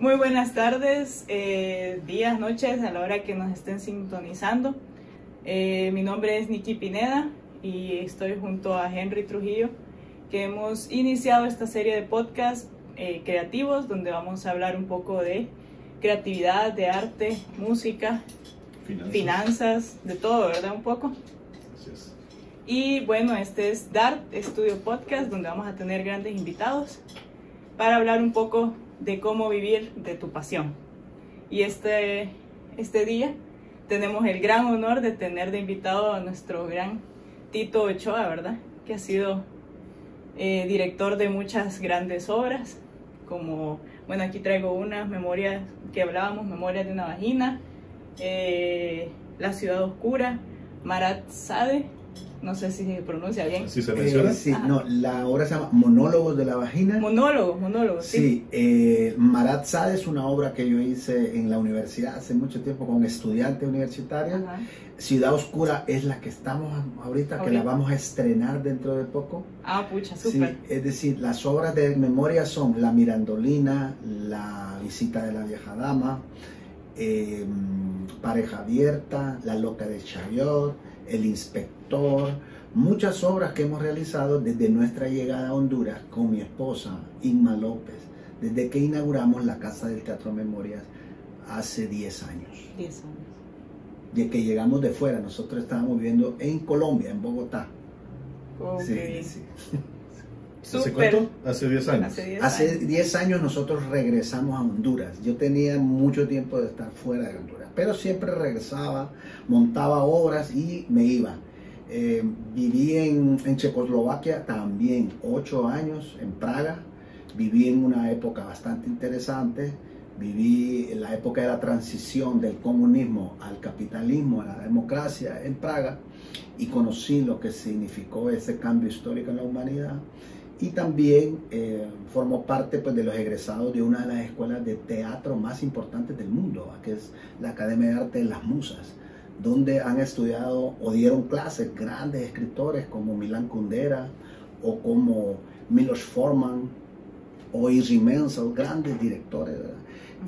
Muy buenas tardes, días, noches, a la hora que nos estén sintonizando. Mi nombre es Nikki Pineda y estoy junto a Henry Trujillo, que hemos iniciado esta serie de podcasts creativos donde vamos a hablar un poco de creatividad, de arte, música, finanzas, de todo, ¿verdad? Un poco. Así es. Y bueno, este es DART Studio Podcast, donde vamos a tener grandes invitados para hablar un poco de cómo vivir de tu pasión. Y este día tenemos el gran honor de tener de invitado a nuestro gran Tito Ochoa, ¿verdad? Que ha sido director de muchas grandes obras, como, bueno, aquí traigo unas memorias que hablábamos, Memorias de una vagina, La ciudad oscura, Marat Sade, no sé si se pronuncia bien. ¿Sí se menciona? Sí, no, la obra se llama Monólogos de la vagina. Monólogos, sí. Sí, Marat Sade es una obra que yo hice en la universidad hace mucho tiempo con estudiantes universitarios. Ajá. Ciudad Oscura es la que estamos ahorita, que la vamos a estrenar dentro de poco. Ah, pucha, súper. Sí, es decir, las obras de memoria son La Mirandolina, La visita de la vieja dama, Pareja abierta, La loca de Chaillot, El inspector, muchas obras que hemos realizado desde nuestra llegada a Honduras con mi esposa Inma López, desde que inauguramos la Casa del Teatro Memorias hace 10 años. 10 años. De que llegamos de fuera, nosotros estábamos viviendo en Colombia, en Bogotá. Okay. Sí. ¿Hace cuánto? Hace 10 años. Hace 10 años nosotros regresamos a Honduras. Yo tenía mucho tiempo de estar fuera de Honduras, pero siempre regresaba, montaba obras y me iba. Viví en Checoslovaquia también 8 años, en Praga. Viví en una época bastante interesante. Viví en la época de la transición del comunismo al capitalismo, a la democracia en Praga, y conocí lo que significó ese cambio histórico en la humanidad. Y también formó parte, pues, de los egresados de una de las escuelas de teatro más importantes del mundo, que es la Academia de Arte de las Musas, donde han estudiado o dieron clases grandes escritores como Milan Kundera o como Milos Forman o Irving Menzel, grandes directores, ¿verdad?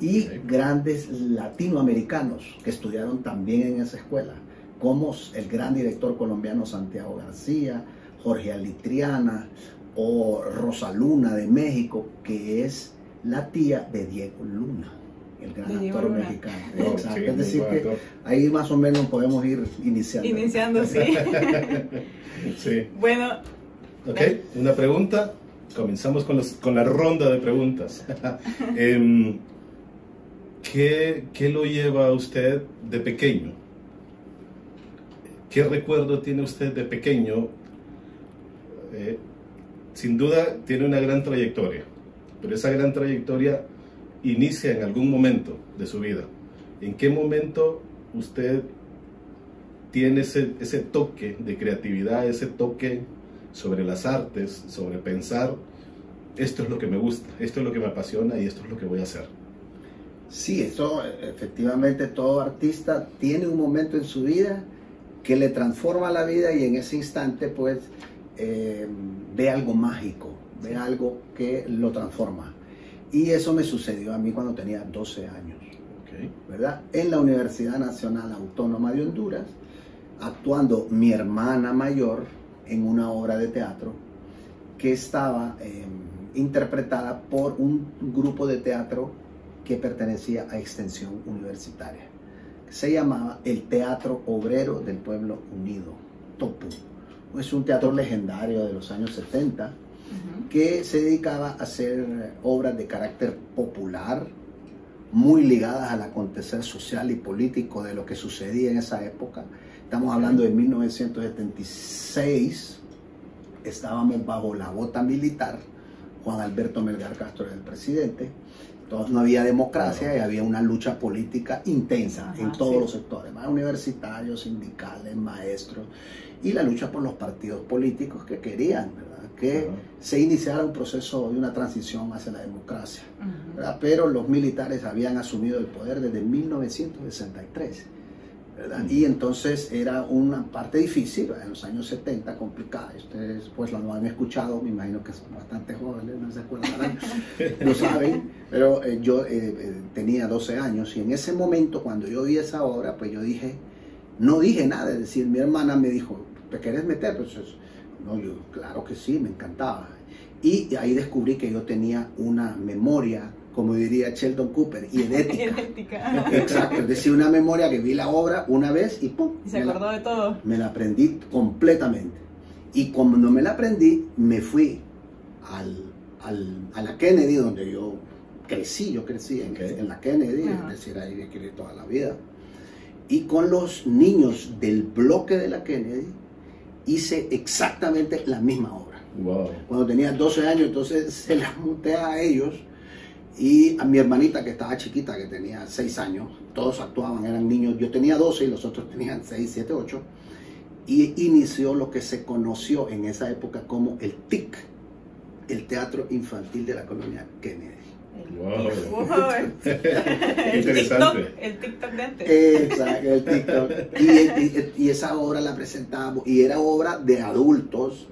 Y grandes latinoamericanos que estudiaron también en esa escuela, como el gran director colombiano Santiago García, Jorge Alitriana o Rosa Luna de México, que es la tía de Diego Luna, el gran actor mexicano. Exacto. Es decir, que ahí más o menos podemos ir iniciando. Iniciando, sí. Sí. Bueno. Ok, una pregunta. Comenzamos con la ronda de preguntas. ¿Qué lo lleva a usted de pequeño? ¿Qué recuerdo tiene usted de pequeño? Sin duda tiene una gran trayectoria, pero esa gran trayectoria inicia en algún momento de su vida. ¿En qué momento usted tiene ese toque de creatividad, ese toque sobre las artes, sobre pensar, esto es lo que me gusta, esto es lo que me apasiona y esto es lo que voy a hacer? Sí, eso efectivamente todo artista tiene un momento en su vida que le transforma la vida y en ese instante pues ve algo mágico, ve algo que lo transforma. Y eso me sucedió a mí cuando tenía 12 años, ¿verdad? En la Universidad Nacional Autónoma de Honduras, actuando mi hermana mayor en una obra de teatro que estaba interpretada por un grupo de teatro que pertenecía a Extensión Universitaria. Se llamaba el Teatro Obrero del Pueblo Unido, TOPU. Es un teatro legendario de los años 70 que se dedicaba a hacer obras de carácter popular, muy ligadas al acontecer social y político de lo que sucedía en esa época. Estamos hablando de 1976, estábamos bajo la bota militar, Juan Alberto Melgar Castro era el presidente, entonces no había democracia y había una lucha política intensa en todos los sectores, más universitarios, sindicales, maestros, y la lucha por los partidos políticos que querían, ¿verdad?, que se iniciara un proceso de una transición hacia la democracia, ¿verdad? Pero los militares habían asumido el poder desde 1963. ¿verdad? Y entonces era una parte difícil, ¿verdad? En los años 70, complicada. Ustedes pues lo han escuchado, me imagino que son bastante jóvenes, no se acuerdan, lo saben, pero yo tenía 12 años y en ese momento cuando yo vi esa obra, pues yo dije, no dije nada, es decir, mi hermana me dijo, ¿te querés meter? Pues no, yo, claro que sí, me encantaba. Y ahí descubrí que yo tenía una memoria, como diría Sheldon Cooper, idéntica. Exacto, es decir, una memoria que vi la obra una vez y ¡pum! Y se acordó de todo. Me la aprendí completamente. Y cuando me la aprendí, me fui a la Kennedy, donde yo crecí en la Kennedy, es decir, ahí me quedé toda la vida. Y con los niños del bloque de la Kennedy, hice exactamente la misma obra. Wow. Cuando tenía 12 años, entonces se las monté a ellos y a mi hermanita que estaba chiquita, que tenía 6 años, todos actuaban, eran niños, yo tenía 12 y los otros tenían 6, 7, 8, y inició lo que se conoció en esa época como el TIC, el Teatro Infantil de la Colonia Kennedy. Wow. Interesante. El TikTok de antes. Exacto, el TikTok. Y esa obra la presentábamos, y era obra de adultos,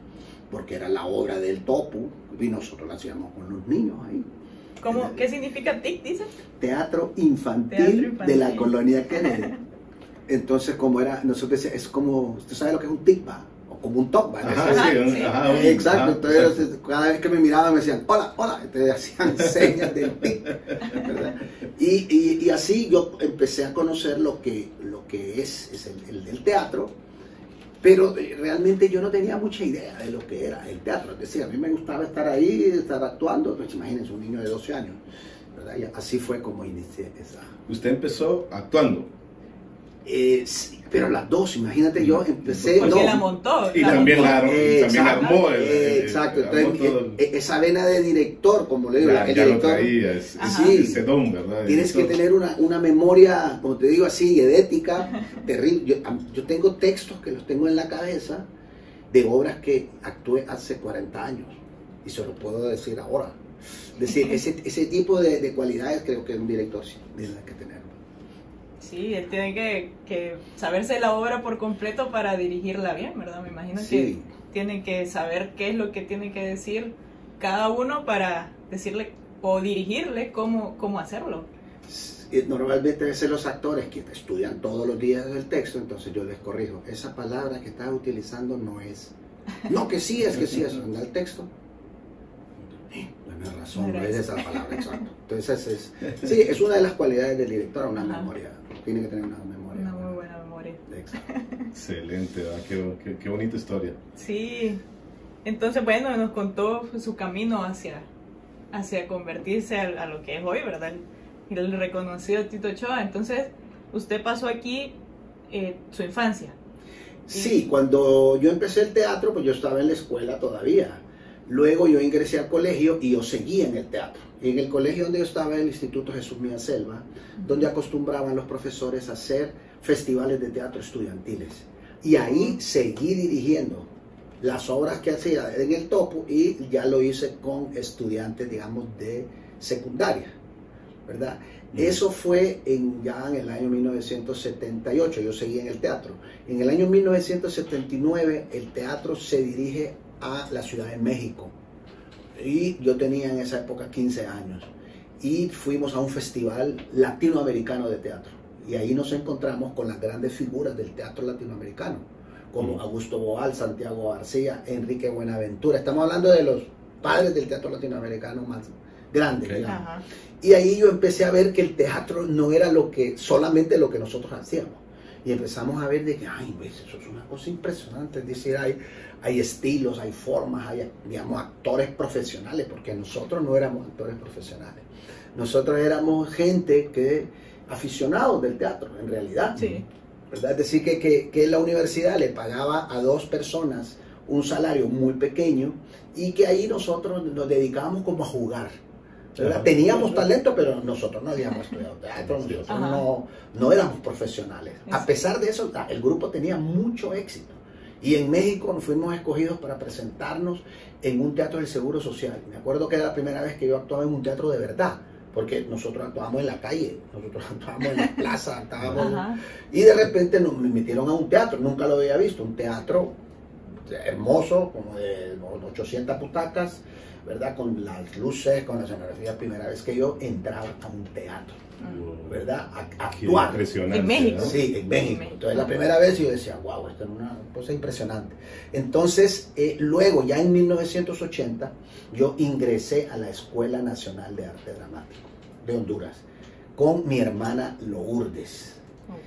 porque era la obra del Topo, y nosotros la hacíamos con los niños ahí. ¿Qué significa TIC, dices? Teatro Infantil de la Colonia Kennedy. Entonces, como era, nosotros decíamos, es como, ¿usted sabe lo que es un TIC, va? O como un TOC, ¿va? Exacto, entonces cada vez que me miraban me decían, hola, hola, entonces hacían señas del TIC, ¿verdad? Y así yo empecé a conocer lo que es el teatro, pero realmente yo no tenía mucha idea de lo que era el teatro. Es decir, a mí me gustaba estar ahí, estar actuando, pues imagínense, un niño de 12 años, ¿verdad? Y así fue como inicié esa. ¿Usted empezó actuando? Sí, pero las dos, imagínate, yo empecé... Porque la montó. Y también la armó. Exacto, entonces esa vena de director, como le digo, el ya director, lo traía, ese don, ¿verdad? Tienes que tener una memoria, como te digo así, idética, terrible. Yo tengo textos que los tengo en la cabeza de obras que actué hace 40 años y se lo puedo decir ahora. Es decir, ese tipo de cualidades creo que un director tiene que tener. Sí, él tiene que saberse la obra por completo para dirigirla bien, ¿verdad? Me imagino Sí. que tiene que saber qué es lo que tiene que decir cada uno para decirle o dirigirle cómo hacerlo. Normalmente a los actores que estudian todos los días el texto, entonces yo les corrijo, esa palabra que estás utilizando no es. No, que sí es, anda el texto. Tienes razón, no es esa palabra, exacto. Entonces es una de las cualidades del director, una memoria. Tiene que tener una memoria. Una muy buena memoria. Exacto. Excelente, ¿verdad? Qué bonita historia. Sí. Entonces, bueno, nos contó su camino hacia convertirse a lo que es hoy, ¿verdad? El reconocido Tito Ochoa. Entonces, usted pasó aquí su infancia. Sí, cuando yo empecé el teatro, pues yo estaba en la escuela todavía. Luego yo ingresé al colegio y yo seguía en el teatro. En el colegio donde yo estaba, el Instituto Jesús Mía Selva, donde acostumbraban los profesores a hacer festivales de teatro estudiantiles. Y ahí seguí dirigiendo las obras que hacía en el Topo y ya lo hice con estudiantes, digamos, de secundaria, ¿verdad? Eso fue ya en el año 1978, yo seguí en el teatro. En el año 1979 el teatro se dirige a la Ciudad de México y yo tenía en esa época 15 años y fuimos a un festival latinoamericano de teatro y ahí nos encontramos con las grandes figuras del teatro latinoamericano como Augusto Boal, Santiago García, Enrique Buenaventura. Estamos hablando de los padres del teatro latinoamericano más grandes, digamos. Y ahí yo empecé a ver que el teatro no era solamente lo que nosotros hacíamos. Y empezamos a ver de que, ay, pues eso es una cosa impresionante. Es decir, hay estilos, hay formas, hay, digamos, actores profesionales, porque nosotros no éramos actores profesionales. Nosotros éramos gente aficionados del teatro, en realidad. Sí. ¿Verdad? Es decir, que la universidad le pagaba a 2 personas un salario muy pequeño y que ahí nosotros nos dedicábamos como a jugar. ¿Verdad? Teníamos talento, pero nosotros no habíamos estudiado teatro, nosotros no éramos profesionales. A pesar de eso, el grupo tenía mucho éxito. Y en México nos fuimos escogidos para presentarnos en un teatro del Seguro Social. Me acuerdo que era la primera vez que yo actuaba en un teatro de verdad, porque nosotros actuábamos en la calle, nosotros actuábamos en la plaza, y de repente nos metieron a un teatro, nunca lo había visto, un teatro hermoso, como de 800 butacas, ¿verdad? Con las luces, con la escenografía, primera vez que yo entraba a un teatro, ¿verdad? A actuar. Impresionante. ¿En México? ¿no? Sí, en México. Entonces la primera vez yo decía, wow, esto es una cosa impresionante. Entonces, luego ya en 1980, yo ingresé a la Escuela Nacional de Arte Dramático de Honduras con mi hermana Lourdes.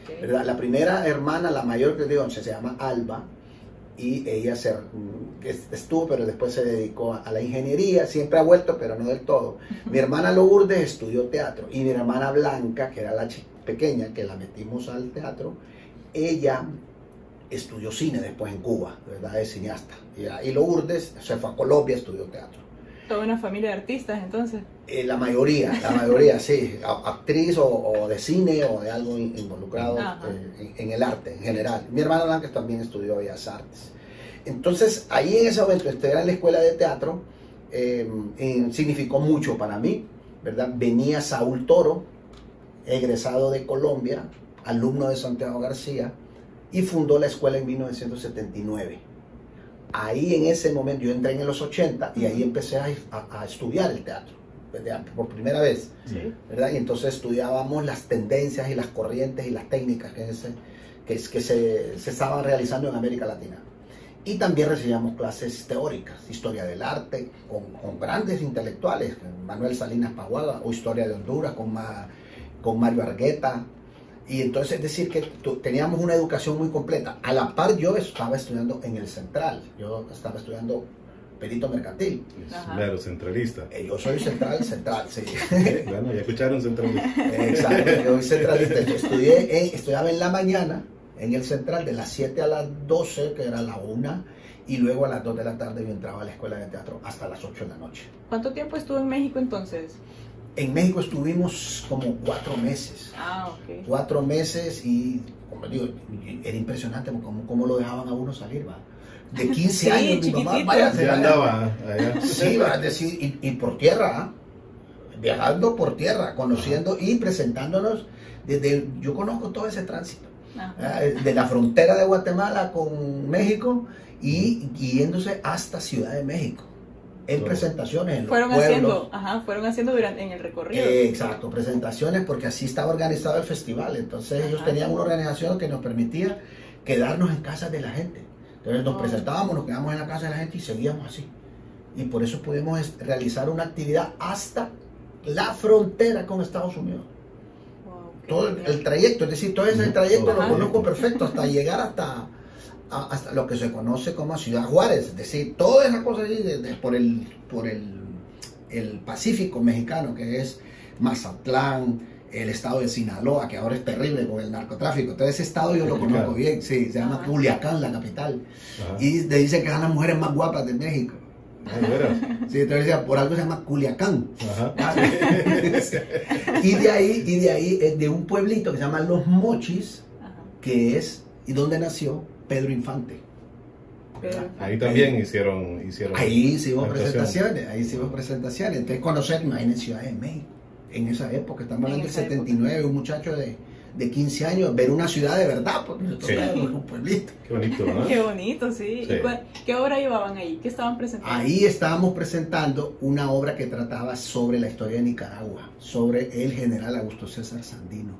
Okay. ¿Verdad? La primera hermana, la mayor que de 11, se llama Alba, y ella estuvo, pero después se dedicó a la ingeniería, siempre ha vuelto, pero no del todo. Mi hermana Lourdes estudió teatro, y mi hermana Blanca, que era la pequeña, que la metimos al teatro, ella estudió cine después en Cuba, ¿verdad? Es cineasta. Y Lourdes se fue a Colombia, estudió teatro. Toda una familia de artistas, entonces. La mayoría, sí, actriz o de cine o de algo involucrado en el arte en general. Mi hermana Blanca también estudió Bellas Artes. Entonces, ahí en ese momento, estudiar en la escuela de teatro significó mucho para mí, ¿verdad? Venía Saúl Toro, egresado de Colombia, alumno de Santiago García, y fundó la escuela en 1979. Ahí en ese momento, yo entré en los 80 y ahí empecé a estudiar el teatro, ¿verdad? Por primera vez, ¿verdad? Y entonces estudiábamos las tendencias y las corrientes y las técnicas que se estaban realizando en América Latina. Y también recibíamos clases teóricas, historia del arte, con grandes intelectuales, Manuel Salinas Paguaga, o historia de Honduras con Mario Argueta. Y entonces, es decir, que teníamos una educación muy completa. A la par, yo estaba estudiando en el Central. Yo estaba estudiando perito mercantil. Claro, centralista. Yo soy central, sí. Bueno, ya escucharon centralista. Exacto, yo soy centralista. Yo estudiaba en la mañana, en el Central, de las 7 a las 12, que era la 1, y luego a las 2 de la tarde yo entraba a la escuela de teatro hasta las 8 de la noche. ¿Cuánto tiempo estuvo en México entonces? En México estuvimos como 4 meses. Ok. 4 meses y, como digo, era impresionante cómo lo dejaban a uno salir, ¿va? De 15 años, mi mamá, váyase. Ya andaba allá. Sí, va a decir, y por tierra, viajando por tierra, conociendo y presentándonos. Yo conozco todo ese tránsito. De la frontera de Guatemala con México y yéndose hasta Ciudad de México. En presentaciones en los pueblos. Fueron haciendo en el recorrido. Exacto, presentaciones, porque así estaba organizado el festival. Entonces ellos tenían una organización que nos permitía quedarnos en casa de la gente. Entonces nos presentábamos, nos quedamos en la casa de la gente y seguíamos así. Y por eso pudimos realizar una actividad hasta la frontera con Estados Unidos. Todo el trayecto, es decir, todo ese trayecto lo conozco perfecto, hasta llegar hasta lo que se conoce como Ciudad Juárez, es decir, toda esa cosa allí por el Pacífico mexicano, que es Mazatlán, el estado de Sinaloa, que ahora es terrible con el narcotráfico. Todo ese estado yo lo conozco bien, sí, se llama Culiacán, la capital. Y le dicen que son las mujeres más guapas de México. Sí, entonces por algo se llama Culiacán. Y de ahí, de un pueblito que se llama Los Mochis, que es, y donde nació Pedro Infante. Ahí también hicieron ahí hicimos presentaciones. Entonces conocernos en Ciudad de México, en esa época, estamos hablando del 79, un muchacho de 15 años, ver una ciudad de verdad, porque nosotros éramos un pueblito. Qué bonito, ¿no? Qué bonito, sí. ¿Y qué obra llevaban ahí? ¿Qué estaban presentando? Ahí estábamos presentando una obra que trataba sobre la historia de Nicaragua, sobre el general Augusto César Sandino.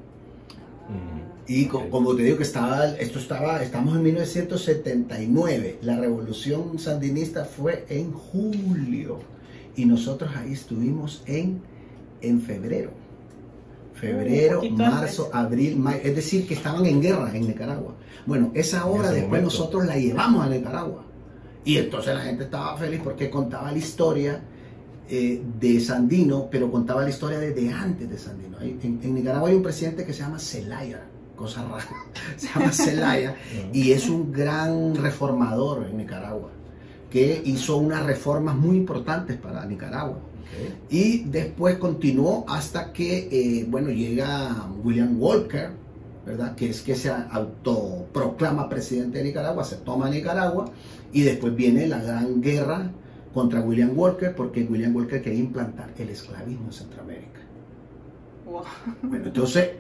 Y como te digo que estamos en 1979, la revolución sandinista fue en julio y nosotros ahí estuvimos en febrero, marzo, abril, mayo, es decir que estaban en guerra en Nicaragua. Bueno, esa obra después nosotros la llevamos a Nicaragua y entonces la gente estaba feliz porque contaba la historia de Sandino, pero contaba la historia desde antes de Sandino. En Nicaragua hay un presidente que se llama Zelaya, cosa rara, se llama Zelaya, y es un gran reformador en Nicaragua, que hizo unas reformas muy importantes para Nicaragua. Y después continuó hasta que, llega William Walker, ¿verdad? Que se autoproclama presidente de Nicaragua, se toma Nicaragua, y después viene la gran guerra contra William Walker, porque William Walker quería implantar el esclavismo en Centroamérica. Wow. Bueno, entonces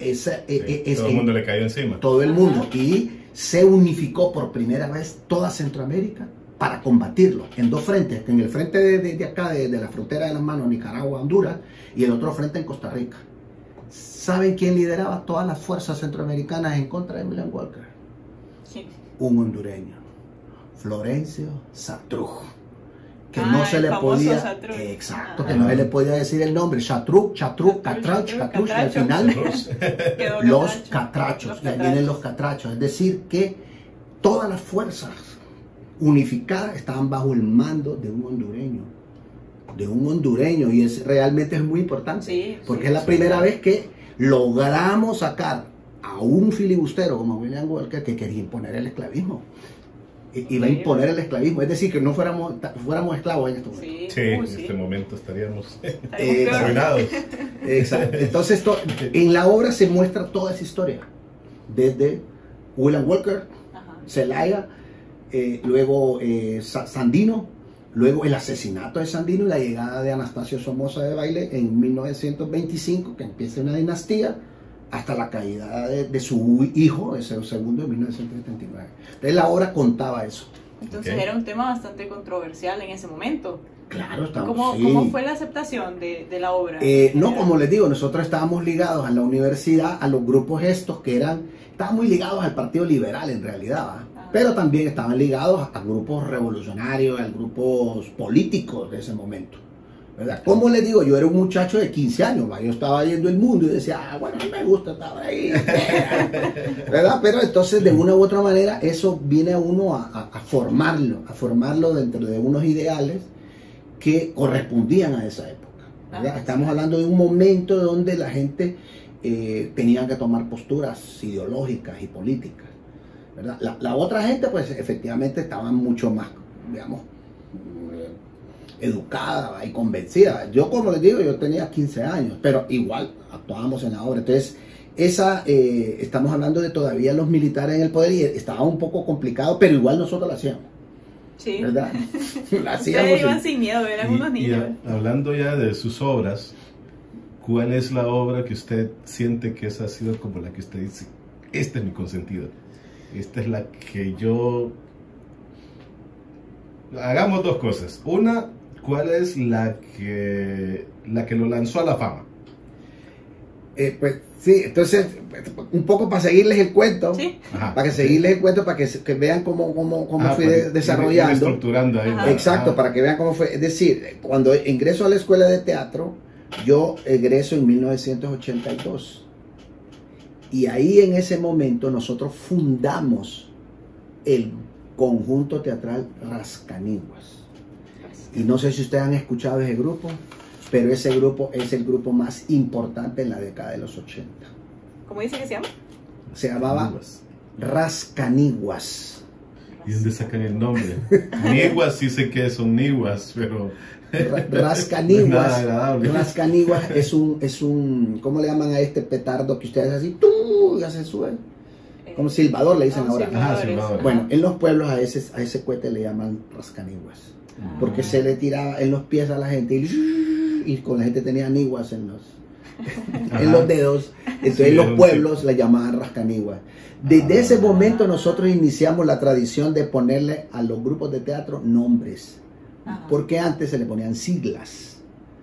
todo el mundo le cayó encima. todo el mundo. Y se unificó por primera vez toda Centroamérica para combatirlo en dos frentes, en el frente de acá, de la frontera de las manos, Nicaragua, Honduras, y el otro frente en Costa Rica. ¿Saben quién lideraba todas las fuerzas centroamericanas en contra de William Walker? Sí. Un hondureño, Florencio Xatruch, que no se el le famoso podía, Xatruch. exacto, que no se le podía decir el nombre, Xatruch, Catracho, y al final Quedó los Catracho. catrachos, Los y ahí vienen los catrachos, es decir que todas las fuerzas unificadas estaban bajo el mando de un hondureño, y realmente es muy importante, Sí, porque sí, es la sí. primera vez que logramos sacar a un filibustero como William Walker que quería imponer el esclavismo. Iba a imponer el esclavismo, es decir, que no fuéramos esclavos en este momento. Sí, Sí, en sí. este momento estaríamos Estaríamos peor. arruinados. Exacto. Entonces, en la obra se muestra toda esa historia, desde William Walker, Ajá. Zelaya, luego Sandino, luego el asesinato de Sandino y la llegada de Anastasio Somoza Debayle en 1925, que empieza una dinastía, hasta la caída de su hijo, ese segundo, en 1979. Entonces la obra contaba eso. Entonces Ok. era un tema bastante controversial en ese momento. Claro, estamos. ¿Cómo fue la aceptación de la obra? No, como les digo, nosotros estábamos ligados a la universidad, a los grupos estos que estaban muy ligados al Partido Liberal en realidad, ¿va? Pero también estaban ligados a grupos revolucionarios, a grupos políticos de ese momento, ¿verdad? Como les digo, yo era un muchacho de 15 años, ¿va? Yo estaba viendo el mundo y decía, bueno, a mí me gusta estar ahí, ¿verdad? Pero entonces de una u otra manera eso viene a uno a formarlo dentro de unos ideales que correspondían a esa época, ¿verdad? Estamos hablando de un momento donde la gente tenía que tomar posturas ideológicas y políticas, ¿verdad? La otra gente pues efectivamente estaba mucho más, digamos, educada, ¿va? Y convencida. Yo, como les digo, yo tenía 15 años, pero igual actuábamos en la obra. Entonces, estamos hablando de todavía los militares en el poder y estaba un poco complicado, pero igual nosotros lo hacíamos, Sí. ¿verdad? Lo Ustedes hacíamos. iban sin miedo, eran unos niños. Hablando ya de sus obras, ¿cuál es la obra que usted siente que esa ha sido como la que usted dice, esta es mi consentida? Esta es la que yo... Hagamos dos cosas. Una, ¿cuál es la que lo lanzó a la fama? Pues sí, entonces, un poco para seguirles el cuento, Sí. Ajá. para que seguirles el cuento, para que vean cómo fui Pues, desarrollando. ir estructurando ahí. Ajá. Exacto, para que vean cómo fue. Es decir, cuando ingreso a la escuela de teatro, yo egreso en 1982. Y ahí en ese momento nosotros fundamos el conjunto teatral Rascaniguas. Y no sé si ustedes han escuchado ese grupo, pero ese grupo es el grupo más importante en la década de los 80. ¿Cómo dice que se llama? Se llamaba Niguas. Rascaniguas. ¿Y dónde sacan el nombre? Niguas sí sé que son niguas, pero... Rascaniguas. Nada agradable. Rascaniguas es un, ¿cómo le llaman a este petardo que ustedes hacen así? ¡Tú! Ya se sube. Como silbador le dicen ahora. Ajá, silbador. Bueno, en los pueblos a ese cohete le llaman rascaniguas. Porque se le tiraba en los pies a la gente y con la gente tenía niguas en los dedos. Entonces Sí, en los era un pueblos la llamaban rascaniguas. Desde ese momento nosotros iniciamos la tradición de ponerle a los grupos de teatro nombres. Ajá. Porque antes se le ponían siglas.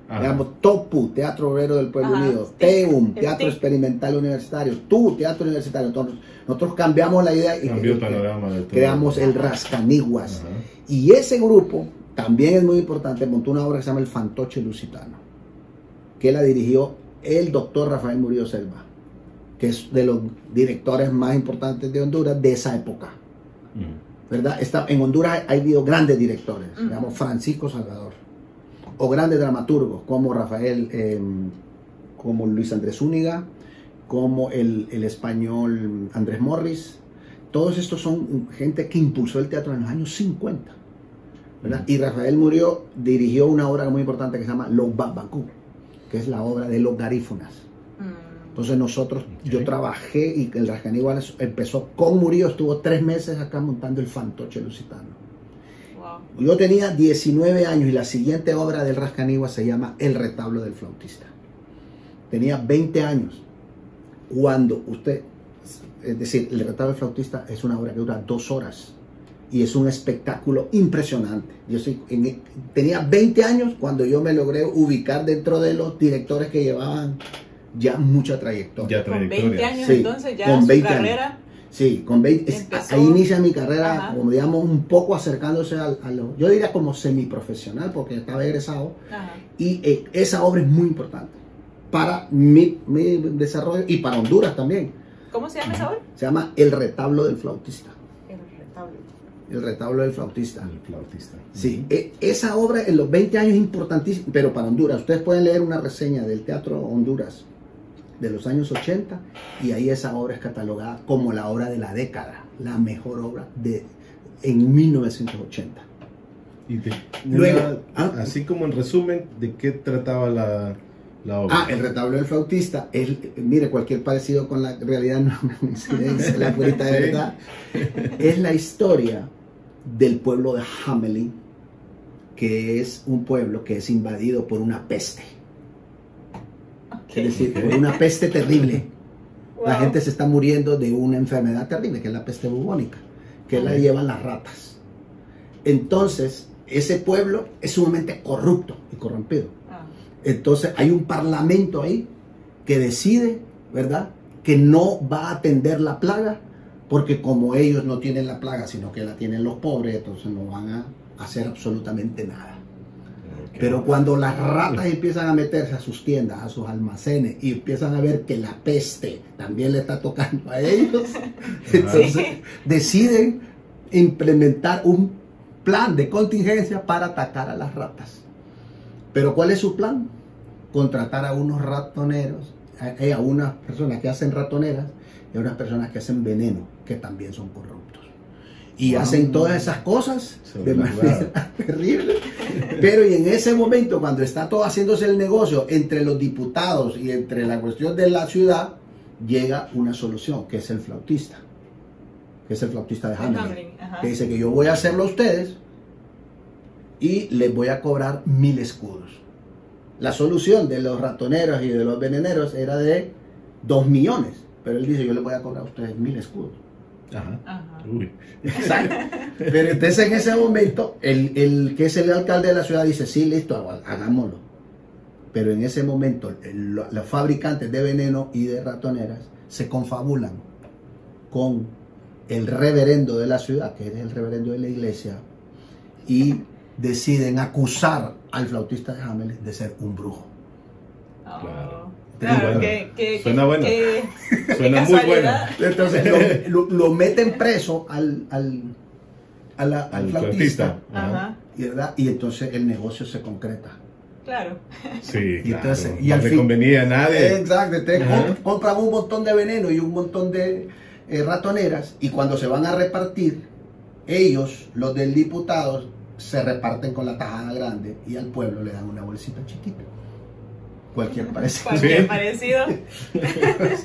Ajá. Digamos, TOPU, Teatro Obrero del Pueblo Ajá, Unido, TIC, TEUM, el Teatro TIC. Experimental Universitario, TU, Teatro Universitario. Entonces, nosotros cambiamos la idea y Cambió el panorama de todo. creamos el Rascaniguas. Ajá. Y ese grupo, también es muy importante, montó una obra que se llama El Fantoche Lusitano, que la dirigió el doctor Rafael Murillo Selva, que es de los directores más importantes de Honduras de esa época. ¿Verdad? En Honduras ha habido grandes directores, digamos Francisco Salvador, o grandes dramaturgos como Rafael, como Luis Andrés Zúñiga, como el español Andrés Morris. Todos estos son gente que impulsó el teatro en los años 50, ¿verdad? Y Rafael Murillo dirigió una obra muy importante que se llama Los Babacú, que es la obra de los garífunas. Entonces nosotros, yo trabajé y el Rascaniguas empezó con Murillo, estuvo 3 meses acá montando el Fantoche Lusitano. Wow. Yo tenía 19 años y la siguiente obra del Rascaniguas se llama El Retablo del Flautista. tenía 20 años, cuando usted, es decir, el retablo del flautista es una obra que dura 2 horas y es un espectáculo impresionante. Tenía 20 años cuando yo me logré ubicar dentro de los directores que llevaban ya mucha trayectoria. Con 20 años, sí, entonces ya con su 20 carrera. Años. Sí, con 20, Empezó, ahí inicia mi carrera, ajá, como digamos, un poco acercándose a lo, yo diría como semiprofesional, porque estaba egresado. Ajá. Y esa obra es muy importante para mi desarrollo y para Honduras también. ¿Cómo se llama esa obra? Se llama El retablo del flautista. El retablo. El retablo del flautista. El flautista. Sí, esa obra en los 20 años es importantísima, pero para Honduras. Ustedes pueden leer una reseña del Teatro Honduras de los años 80 y ahí esa obra es catalogada como la obra de la década, la mejor obra en 1980. Y Luego, así como en resumen, ¿de qué trataba la obra? El retablo del flautista, mire, cualquier parecido con la realidad no es una coincidencia, la purita de verdad. Es la historia del pueblo de Hamelin, que es un pueblo que es invadido por una peste. Es decir, por una peste terrible. Wow. La gente se está muriendo de una enfermedad terrible, que es la peste bubónica, que la llevan las ratas. Entonces, ese pueblo es sumamente corrupto y corrompido. Entonces, hay un parlamento ahí que decide, ¿verdad?, que no va a atender la plaga, porque como ellos no tienen la plaga, sino que la tienen los pobres, entonces no van a hacer absolutamente nada. Pero cuando las ratas empiezan a meterse a sus tiendas, a sus almacenes, y empiezan a ver que la peste también le está tocando a ellos, entonces deciden implementar un plan de contingencia para atacar a las ratas. Pero ¿cuál es su plan? Contratar a unos ratoneros, a unas personas que hacen ratoneras y a unas personas que hacen veneno, que también son corruptos. Y hacen todas esas cosas de manera terrible. Pero y en ese momento, cuando está todo haciéndose el negocio entre los diputados y entre la cuestión de la ciudad, llega una solución, que es el flautista. Que es el flautista de Hamelin. Que dice que yo voy a hacerlo a ustedes y les voy a cobrar 1000 escudos. La solución de los ratoneros y de los veneneros era de 2 millones. Pero él dice, yo les voy a cobrar a ustedes 1000 escudos. Ajá. Ajá. Uy. Exacto. Pero entonces en ese momento, el que es el alcalde de la ciudad dice, sí, listo, hagámoslo. Pero en ese momento, los fabricantes de veneno y de ratoneras se confabulan con el reverendo de la ciudad, que es el reverendo de la iglesia, y deciden acusar al flautista de Hamelin de ser un brujo. Claro. Claro, bueno. Suena buena. Suena muy casualidad. buena. Entonces lo meten preso al flautista. Ajá. ¿Verdad? Y entonces el negocio se concreta. Claro. Sí, Y entonces, claro. y al No le fin, convenía a nadie. Exacto, entonces Ajá. compran un montón de veneno y un montón de ratoneras, y cuando se van a repartir, ellos, los del diputado, se reparten con la tajada grande y al pueblo le dan una bolsita chiquita. Cualquier parecido. Cualquier Sí. parecido.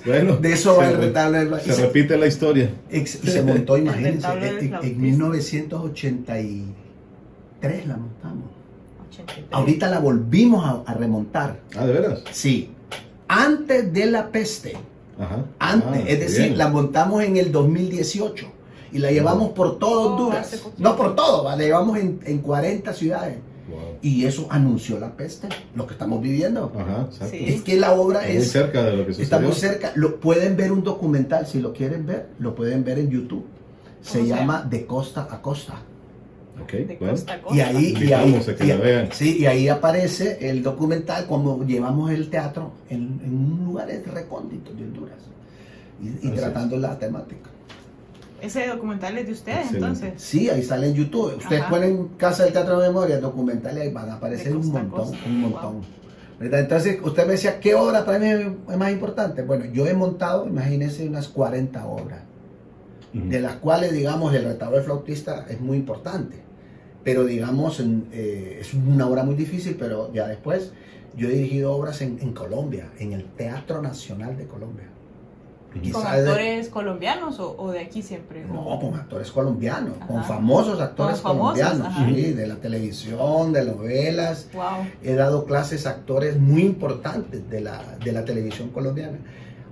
Bueno, De eso va el retablo del se repite la historia. y se montó, imagínense, retablo del en flautista. 1983 la montamos. 83. Ahorita la volvimos a remontar. Ah, ¿de veras? Sí, antes de la peste. Ajá. Antes, es decir, bien. la montamos en el 2018 y la llevamos por todo Honduras. hace poquito. No por todo, la llevamos en 40 ciudades. Wow. Y eso anunció la peste, lo que estamos viviendo. Ajá, exacto. Sí. Es que la obra Está muy es... cerca de lo que sucedió. Está muy cerca. Pueden ver un documental, si lo quieren ver, lo pueden ver en YouTube. Se ¿Cómo se llama De Costa a Costa. Ok, De bueno. costa a costa. Y ahí, Invitamos a que la vean. sí, y ahí aparece el documental como llevamos el teatro en un lugar recóndito de Honduras y Así tratando la temática. Ese documental es de ustedes, Excelente. entonces. Sí, ahí sale en YouTube. Ustedes Ajá. ponen Casa del Teatro de Memoria, documental, y ahí van a aparecer De un costa a montón, costa. un montón. ¿Verdad? Entonces, usted me decía, ¿qué obra para mí es más importante? Bueno, yo he montado, imagínense, unas 40 obras, Ujú. de las cuales, digamos, el retablo del flautista es muy importante. Pero, digamos, es una obra muy difícil, pero ya después yo he dirigido obras en Colombia, en el Teatro Nacional de Colombia. ¿Con actores colombianos o de aquí siempre? No, con actores colombianos, Ajá. con famosos actores colombianos, ajá. sí, de la televisión, de novelas. Wow. He dado clases a actores muy importantes de la televisión colombiana.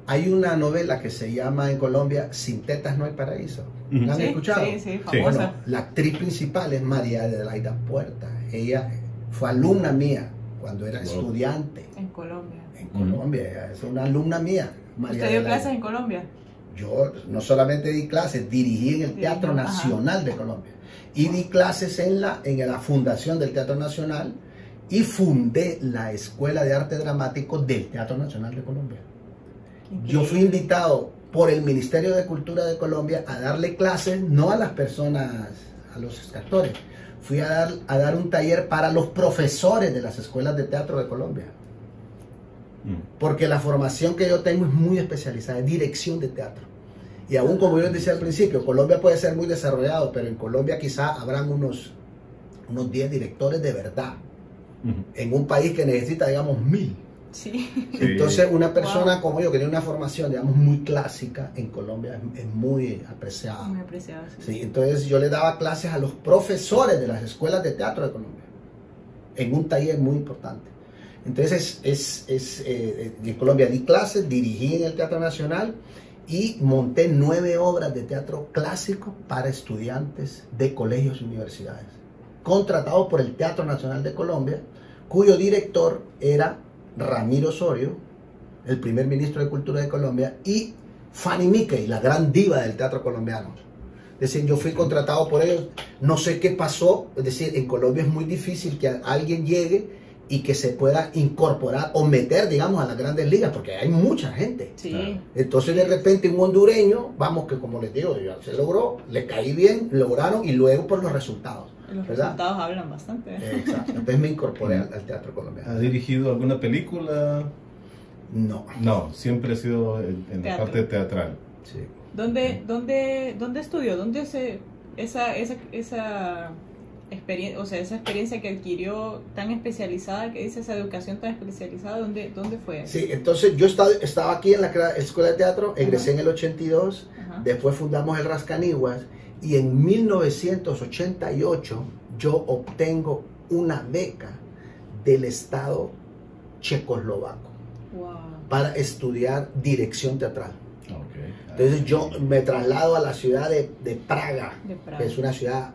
Hay una novela que se llama en Colombia Sin tetas no hay paraíso. ¿La han escuchado? Sí, sí, famosa. Bueno, la actriz principal es María Adelaida Puerta. Ella fue alumna mía cuando era estudiante En Colombia. en Colombia. Ella es una alumna mía. María ¿Usted dio Adelaida. clases en Colombia? Yo no solamente di clases, dirigí en el Teatro Nacional de Colombia y di clases en la fundación del Teatro Nacional y fundé la Escuela de Arte Dramático del Teatro Nacional de Colombia. Yo fui invitado por el Ministerio de Cultura de Colombia a darle clases, no a las personas, a los actores, fui a dar un taller para los profesores de las escuelas de teatro de Colombia. Porque la formación que yo tengo es muy especializada, es dirección de teatro. Y aún como yo les decía al principio, Colombia puede ser muy desarrollado, pero en Colombia quizá habrán unos 10 directores de verdad. En un país que necesita, digamos, 1000. Sí. Entonces una persona como yo que tiene una formación, digamos, muy clásica en Colombia es muy apreciada. Muy apreciado, sí. Sí, entonces yo le daba clases a los profesores de las escuelas de teatro de Colombia en un taller muy importante. Entonces en Colombia di clases, dirigí en el Teatro Nacional y monté 9 obras de teatro clásico para estudiantes de colegios y universidades, contratados por el Teatro Nacional de Colombia, cuyo director era Ramiro Osorio, el primer ministro de Cultura de Colombia, y Fanny Mickey, la gran diva del teatro colombiano. Es decir, yo fui contratado por ellos, no sé qué pasó, es decir, en Colombia es muy difícil que alguien llegue y que se pueda incorporar o meter, digamos, a las grandes ligas, porque hay mucha gente. Sí. Entonces, de repente, un hondureño, vamos, que como les digo, ya se logró, le caí bien, lograron, y luego por los resultados. Los ¿verdad? resultados hablan bastante. Exacto. Entonces me incorporé al teatro colombiano. ¿Ha dirigido alguna película? No. No, siempre ha sido en la parte teatral. Sí. ¿Dónde estudió? ¿Dónde esa experiencia, o sea, esa experiencia que adquirió tan especializada, que dice esa educación tan especializada, ¿dónde fue? Sí, entonces yo estaba aquí en la Escuela de Teatro, egresé en el 82, después fundamos el Rascaniguas y en 1988 yo obtengo una beca del Estado checoslovaco para estudiar dirección teatral. Entonces yo me traslado a la ciudad de Praga, que es una ciudad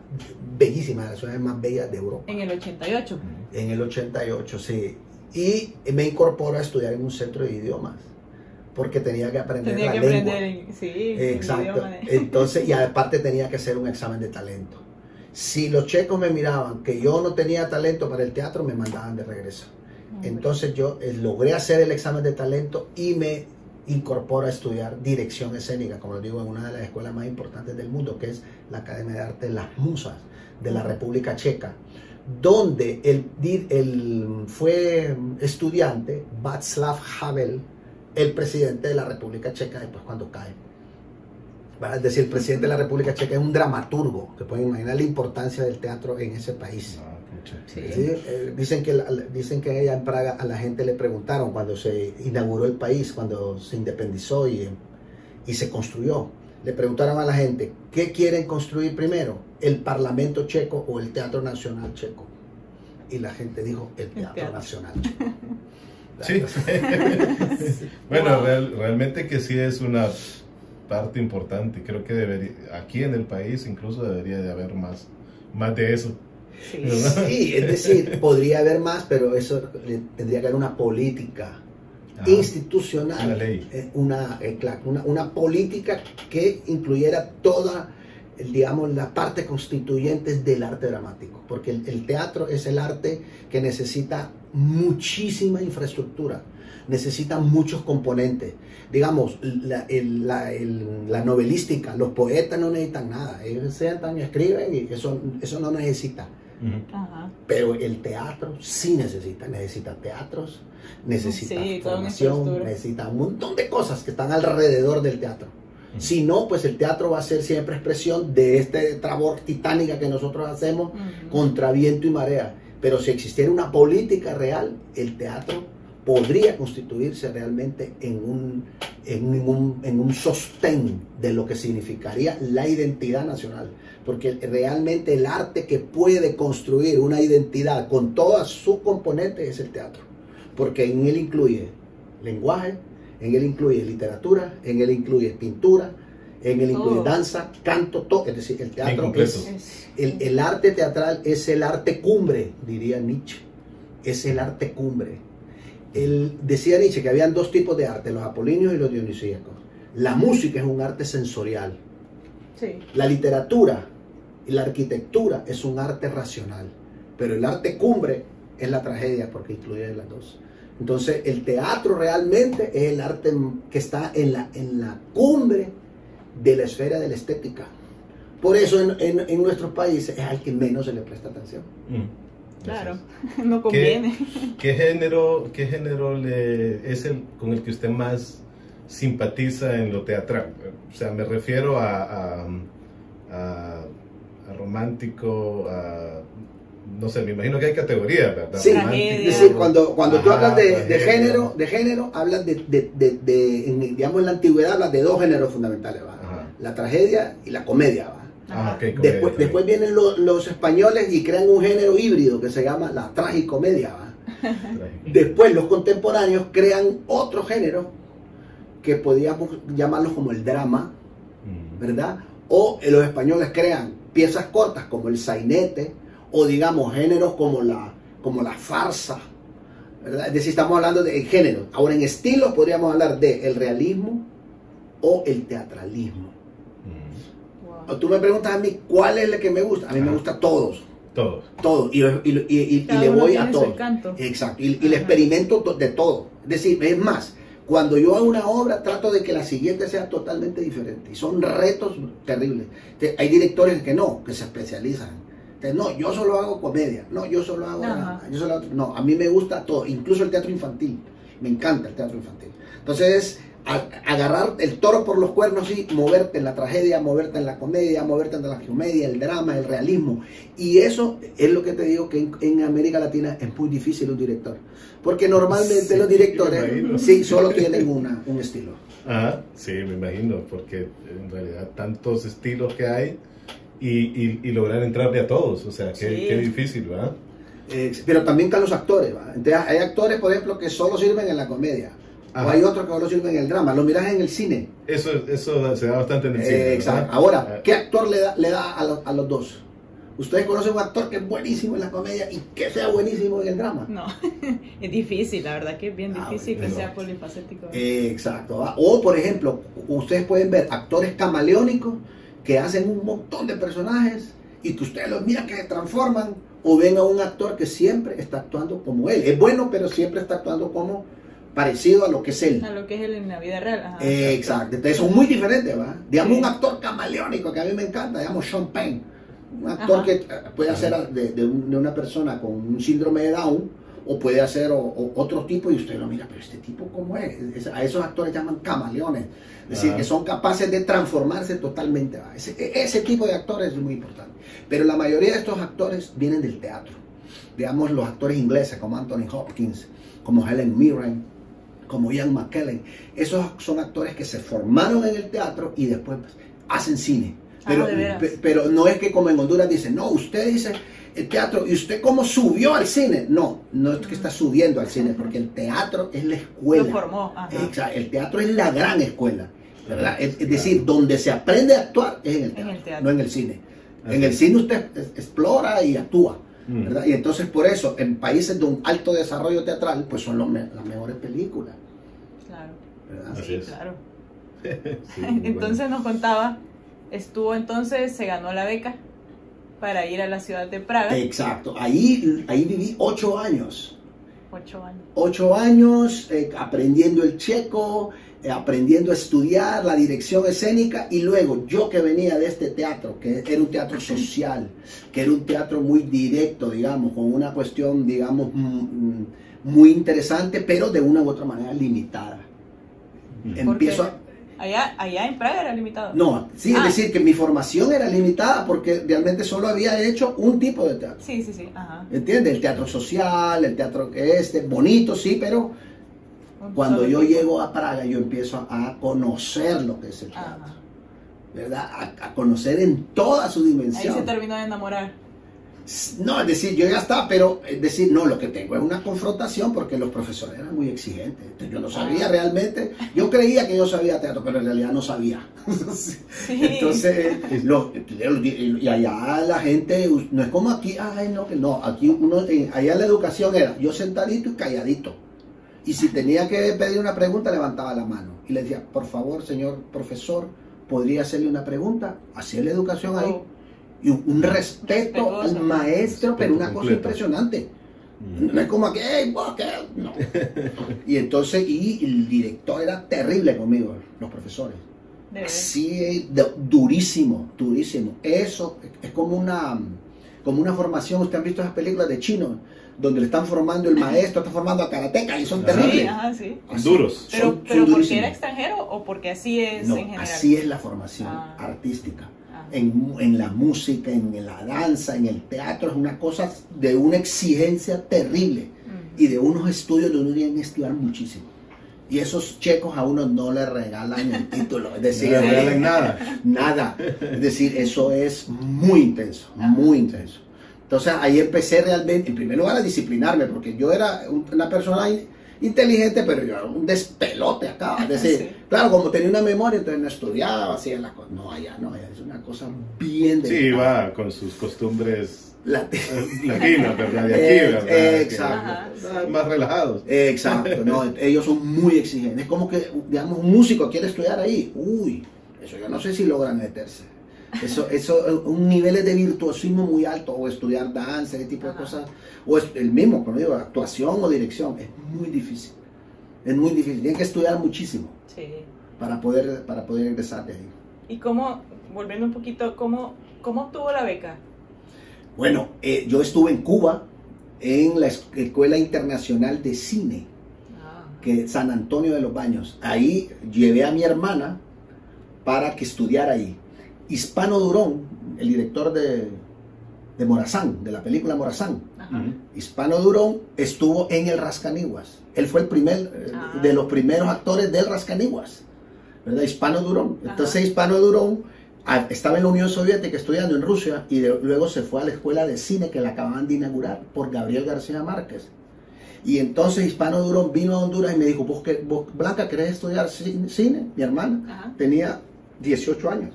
bellísima, las ciudades más bellas de Europa. En el 88. En el 88, sí. Y me incorporo a estudiar en un centro de idiomas, porque tenía que aprender la lengua. Exacto. Entonces, y aparte tenía que hacer un examen de talento. Si los checos me miraban que yo no tenía talento para el teatro, me mandaban de regreso. Entonces yo logré hacer el examen de talento y me incorpora a estudiar dirección escénica, como lo digo, en una de las escuelas más importantes del mundo, que es la Academia de Arte Las Musas de la República Checa, donde fue estudiante Václav Havel, el presidente de la República Checa, después cuando cae. Es decir, el presidente de la República Checa es un dramaturgo, se pueden imaginar la importancia del teatro en ese país. Sí. ¿Sí? Dicen que allá en Praga a la gente le preguntaron cuando se inauguró el país, cuando se independizó y se construyó, le preguntaron a la gente, ¿qué quieren construir primero? ¿El Parlamento checo o el Teatro Nacional checo? Y la gente dijo, el Teatro Nacional checo. Sí. Bueno, realmente que sí es una parte importante. Creo que aquí en el país incluso debería de haber más de eso. Sí, es decir, podría haber más, pero eso tendría que haber una política institucional, una ley, una política que incluyera toda, digamos, la parte constituyente del arte dramático, porque el teatro es el arte que necesita muchísima infraestructura, necesita muchos componentes. Digamos, la novelística, los poetas no necesitan nada, ellos se sientan y escriben y eso no necesita. Pero el teatro sí necesita teatros, necesita formación, necesita un montón de cosas que están alrededor del teatro. Si no, pues el teatro va a ser siempre expresión de este labor titánica que nosotros hacemos contra viento y marea. Pero si existiera una política real, el teatro podría constituirse realmente en en un sostén de lo que significaría la identidad nacional. Porque realmente el arte que puede construir una identidad con todas sus componentes es el teatro. Porque en él incluye lenguaje, en él incluye literatura, en él incluye pintura, en él incluye danza, canto, todo. Es decir, el teatro el arte teatral es el arte cumbre, diría Nietzsche. Es el arte cumbre. Decía Nietzsche que habían dos tipos de arte, los apolíneos y los dionisíacos. La música es un arte sensorial. Sí. La literatura y la arquitectura es un arte racional. Pero el arte cumbre es la tragedia, porque incluye las dos. Entonces, el teatro realmente es el arte que está en la cumbre de la esfera de la estética. Por eso en nuestros países es al que menos se le presta atención. Claro, no conviene. ¿Qué género es el con el que usted más simpatiza en lo teatral? O sea, me refiero a romántico, no sé, me imagino que hay categorías, ¿verdad? Sí, es decir, cuando tú hablas de género, hablas digamos, en la antigüedad hablas de dos géneros fundamentales, ¿va? La tragedia y la comedia, ¿va? Okay, después vienen los españoles y crean un género híbrido que se llama la tragicomedia, ¿va? Después los contemporáneos crean otro género que podríamos llamarlos como el drama, ¿verdad? O los españoles crean piezas cortas como el sainete, o digamos géneros como la farsa, ¿verdad? Es decir, estamos hablando de género. Ahora en estilo podríamos hablar de el realismo o el teatralismo. Wow. Tú me preguntas a mí cuál es el que me gusta. A mí me gusta todos. Todos. Y le voy a todos. Exacto. Y le experimento de todo. Es decir, es más, cuando yo hago una obra trato de que la siguiente sea totalmente diferente. Y son retos terribles. Hay directores que se especializan. No, yo solo hago comedia. No, yo solo hago drama. No, a mí me gusta todo, incluso el teatro infantil. Me encanta el teatro infantil. Entonces, agarrar el toro por los cuernos y moverte en la tragedia, moverte en la comedia, moverte en la comedia, el drama, el realismo. Y eso es lo que te digo, que en América Latina es muy difícil un director. Porque normalmente los directores solo tienen un estilo. Sí, me imagino, porque en realidad tantos estilos que hay. Y lograr entrarle a todos, o sea, qué difícil, ¿verdad? Pero también están los actores, ¿verdad? Entonces, hay actores, por ejemplo, que solo sirven en la comedia, o hay otros que solo sirven en el drama. Lo miras en el cine. Eso se da bastante en el cine. Exacto. Ahora, ¿qué actor le da a los dos? ¿Ustedes conocen un actor que es buenísimo en la comedia y que sea buenísimo en el drama? No, es difícil, la verdad que es bien difícil que sea polifacético. Exacto. O, por ejemplo, ustedes pueden ver actores camaleónicos que hacen un montón de personajes y que ustedes los miran que se transforman, o ven a un actor que siempre está actuando como él. Es bueno, pero siempre está actuando como parecido a lo que es él. A lo que es él en la vida real. Exacto. Entonces son muy diferentes, ¿va? Digamos un actor camaleónico que a mí me encanta, digamos Sean Penn. Un actor que puede hacer de una persona con un síndrome de Down, o puede hacer otro tipo, y usted lo mira, pero este tipo ¿cómo es? A esos actores llaman camaleones, es decir, que son capaces de transformarse totalmente. Ese tipo de actores es muy importante, pero la mayoría de estos actores vienen del teatro. Digamos los actores ingleses como Anthony Hopkins, como Helen Mirren, como Ian McKellen. Esos son actores que se formaron en el teatro y después hacen cine. Pero no es que como en Honduras dicen, no, usted dice el teatro, ¿y usted cómo subió al cine? No es que está subiendo al cine, porque el teatro es la escuela. Lo formó. Exacto, el teatro es la gran escuela, ¿verdad? Es decir, donde se aprende a actuar es en el teatro, no en el cine. En el cine usted explora y actúa, ¿verdad? Y entonces por eso, en países de un alto desarrollo teatral, pues son las mejores películas. Claro. ¿Verdad? Sí, claro. Entonces nos contaba, se ganó la beca para ir a la ciudad de Praga. Exacto, ahí viví 8 años. 8 años. 8 años aprendiendo el checo, aprendiendo a estudiar la dirección escénica, y luego yo que venía de este teatro, que era un teatro social, que era un teatro muy directo, digamos, con una cuestión, digamos, muy interesante, pero de una u otra manera limitada. Allá en Praga era limitado. No, sí, es decir, que mi formación era limitada porque realmente solo había hecho un tipo de teatro. Sí. Ajá. ¿Entiendes? El teatro social, el teatro bonito, sí, pero Cuando yo llego a Praga, yo empiezo a conocer lo que es el teatro, ¿verdad? A conocer en toda su dimensión. Ahí se terminó de enamorar. No, es decir, yo ya estaba, pero es decir, no, lo que tengo es una confrontación porque los profesores eran muy exigentes. Entonces, yo no sabía realmente, yo creía que yo sabía teatro, pero en realidad no sabía. Entonces, y allá la gente, no es como aquí, ay, no, que no, aquí allá la educación era yo sentadito y calladito. Y si tenía que pedir una pregunta, levantaba la mano y le decía, por favor, señor profesor, ¿podría hacerle una pregunta? Así es la educación ahí. Y un respeto al maestro, pero una cosa impresionante. No es como aquí, hey, vos, ¿qué? No. Y entonces, y el director era terrible conmigo, los profesores. Así, durísimo, durísimo. Eso es como una formación. Ustedes han visto esas películas de chinos, donde le están formando el maestro, está formando a karateka y son terribles. Sí, ajá, sí. Así, duros. Pero ¿porque era extranjero o porque así es en general? Así es la formación artística. En la música, en la danza, en el teatro, es una cosa de una exigencia terrible y de unos estudios donde uno tiene que estudiar muchísimo. Y esos checos a uno no le regalan el título, es decir, no le regalan nada. Nada. Es decir, eso es muy intenso, muy intenso. Entonces ahí empecé realmente, en primer lugar, a disciplinarme, porque yo era una persona inteligente, pero yo era un despelote acá. Es decir, claro, como tenía una memoria, entonces no estudiaba, hacía las cosas. No, allá es una cosa bien delicada. Sí, va con sus costumbres latinas, ¿verdad? De aquí, ¿verdad? Exacto. Más relajados. Exacto, no, ellos son muy exigentes. Es como que, digamos, un músico quiere estudiar ahí. Uy, eso yo no sé si logran meterse. Eso, un nivel de virtuosismo muy alto, o estudiar danza, ese tipo de cosas, o el mismo, como digo, actuación o dirección, es muy difícil. Es muy difícil, tienen que estudiar muchísimo para poder ingresar de ahí. Y cómo, volviendo un poquito, ¿cómo obtuvo la beca? Bueno, yo estuve en Cuba, en la Escuela Internacional de Cine, que San Antonio de los Baños. Ahí llevé a mi hermana para que estudiara ahí. Hispano Durón, el director de Morazán, de la película Morazán. Hispano Durón estuvo en el Rascaniguas. Él fue el de los primeros actores del Rascaniguas, ¿verdad? Hispano Durón. Entonces Hispano Durón estaba en la Unión Soviética estudiando en Rusia y luego se fue a la escuela de cine que la acababan de inaugurar por Gabriel García Márquez. Y entonces Hispano Durón vino a Honduras y me dijo, vos Blanca, ¿querés estudiar cine? Mi hermana tenía 18 años.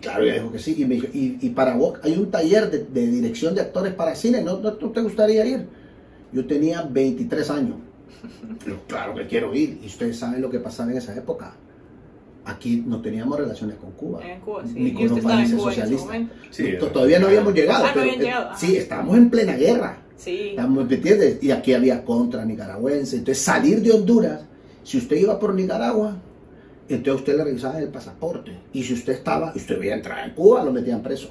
Claro, ella dijo que sí, y me dijo, y para vos hay un taller de dirección de actores para cine, ¿no te gustaría ir? Yo tenía 23 años. Pero claro que quiero ir, y ustedes saben lo que pasaba en esa época. Aquí no teníamos relaciones con Cuba, ni con los países socialistas. Todavía no habíamos llegado, sí, estábamos en plena guerra. ¿Me entiendes? Y aquí había contra nicaragüenses. Entonces salir de Honduras, si usted iba por Nicaragua, entonces usted le revisaban el pasaporte. Y si usted veía entrar en Cuba, lo metían preso.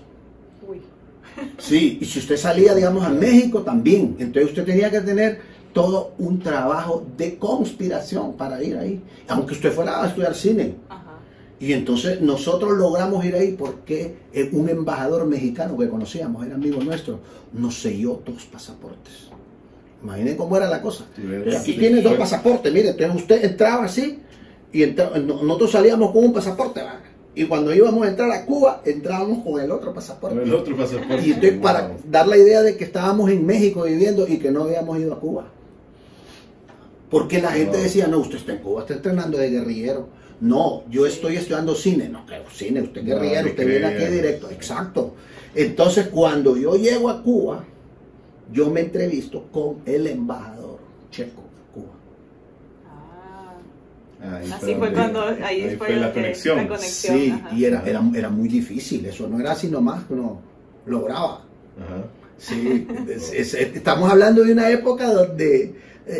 Sí, y si usted salía, digamos, a México también. Entonces usted tenía que tener todo un trabajo de conspiración para ir ahí. Aunque usted fuera a estudiar cine. Y entonces nosotros logramos ir ahí porque un embajador mexicano que conocíamos, era amigo nuestro, nos selló 2 pasaportes. Imaginen cómo era la cosa. Aquí tiene 2 pasaportes, mire, entonces usted entraba así. Y nosotros salíamos con un pasaporte, ¿verdad? Y cuando íbamos a entrar a Cuba, entrábamos con el otro pasaporte. Con el otro pasaporte. Y entonces, para dar la idea de que estábamos en México viviendo y que no habíamos ido a Cuba. Porque la gente decía, no, usted está en Cuba, está entrenando de guerrillero. No, yo estoy estudiando cine. No, claro, cine, usted es guerrillero, usted viene aquí directo. Exacto. Entonces, cuando yo llego a Cuba, yo me entrevisto con el embajador checo. Así fue cuando ahí fue la conexión. Sí, y era muy difícil, eso no era así nomás que uno lograba. Sí, estamos hablando de una época donde...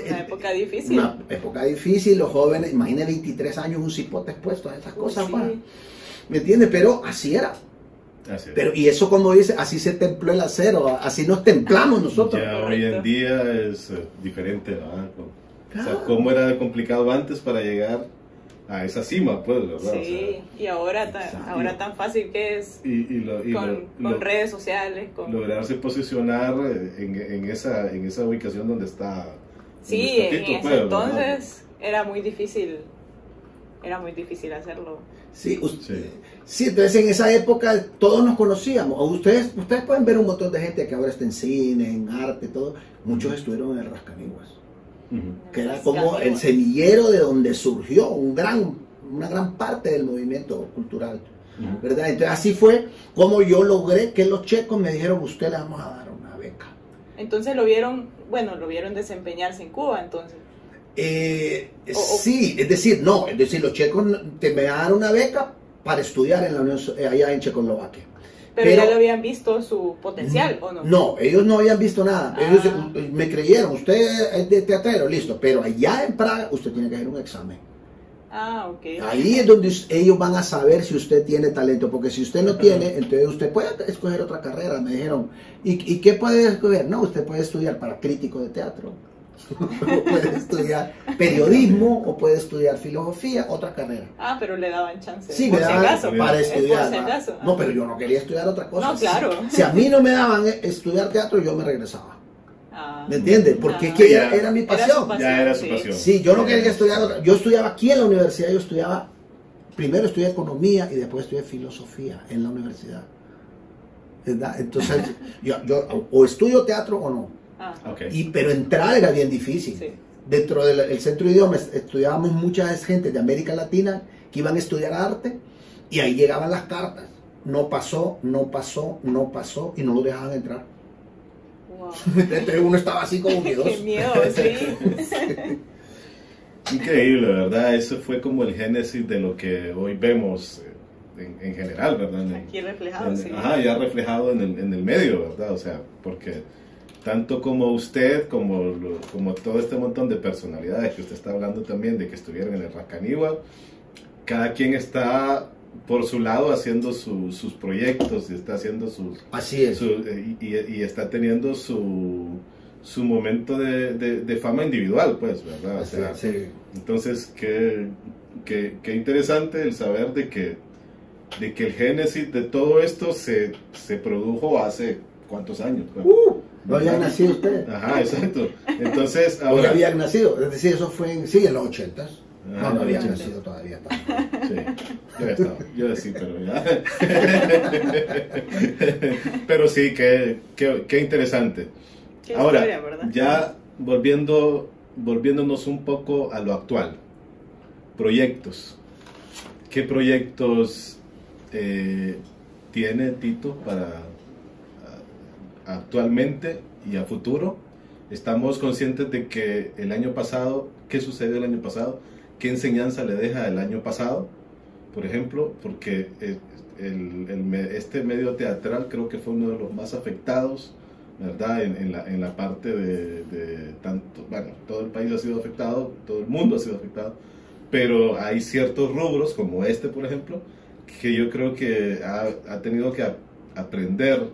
Una época difícil. Una época difícil, los jóvenes, imagínense 23 años, un cipote expuesto a estas cosas, ¿me entiendes? Pero así era. Pero, y eso, como dice, así se templó el acero, así nos templamos nosotros. Ya hoy en día es diferente, ¿verdad? O sea, cómo era de complicado antes para llegar a esa cima, pues, ¿verdad? Sí, y ahora tan fácil que es con redes sociales. Lograrse posicionar en esa ubicación donde está Sí, en ese entonces era muy difícil hacerlo. Sí, sí, entonces en esa época todos nos conocíamos. O ustedes pueden ver un montón de gente que ahora está en cine, en arte, todo. Muchos estuvieron en el Rascaniguas, que era como el semillero de donde surgió una gran parte del movimiento cultural, ¿verdad? Entonces así fue como yo logré que los checos me dijeron, usted le vamos a dar una beca. Entonces lo vieron desempeñarse en Cuba, entonces. Sí, es decir, los checos te me dan una beca para estudiar en la allá en Checoslovaquia. Pero ya lo habían visto su potencial, ¿o no? No, ellos no habían visto nada. Ellos me creyeron, usted es de teatrero, listo, pero allá en Praga usted tiene que hacer un examen. Ok. Ahí es donde ellos van a saber si usted tiene talento, porque si usted no tiene, entonces usted puede escoger otra carrera. Me dijeron, ¿y qué puede escoger? No, usted puede estudiar para crítico de teatro, o puede estudiar periodismo, o puede estudiar filosofía, otra carrera. Pero le daban chance. Sí, me daban para estudiar. Por si acaso. No, pero yo no quería estudiar otra cosa. No, claro. Si a mí no me daban estudiar teatro, yo me regresaba. ¿Me entiendes? Porque es que era mi pasión. Ya era su pasión. Sí, yo no quería estudiar otra. Yo estudiaba aquí en la universidad, primero estudié economía y después estudié filosofía en la universidad, ¿verdad? Entonces, yo o estudio teatro o no. Pero entrar era bien difícil. Sí. Dentro del centro de idiomas estudiábamos mucha gente de América Latina que iban a estudiar arte y ahí llegaban las cartas. No pasó y no lo dejaban entrar. Wow. Entonces uno estaba así como miedoso. Qué miedo, sí. Increíble, ¿verdad? Eso fue como el génesis de lo que hoy vemos en general, ¿verdad? Aquí reflejado, sí. Ya reflejado en el medio, ¿verdad? O sea, porque tanto como usted, como todo este montón de personalidades que usted está hablando también, de que estuvieron en el Rascanigua, cada quien está por su lado haciendo sus proyectos y está haciendo Así es. Y está teniendo su momento de fama individual, pues, ¿verdad? O sea, sí. Entonces, qué interesante el saber de que el génesis de todo esto se produjo hace ¿cuántos años? Pues? No habían nacido ustedes. Ajá, exacto. Entonces, ahora... No habían nacido, es decir, eso fue en los 80s. No habían nacido todavía. Sí, yo sí, pero ya. Pero sí, qué interesante. Qué ahora, historia, ¿verdad? ya volviéndonos un poco a lo actual. Proyectos. ¿Qué proyectos tiene Tito para actualmente y a futuro? Estamos conscientes de que el año pasado, ¿qué sucedió el año pasado? ¿Qué enseñanza le deja el año pasado? Por ejemplo, porque este medio teatral creo que fue uno de los más afectados, ¿verdad? En la parte de tanto, bueno, todo el país ha sido afectado, todo el mundo ha sido afectado, pero hay ciertos rubros, como este, por ejemplo, que yo creo que ha tenido que aprender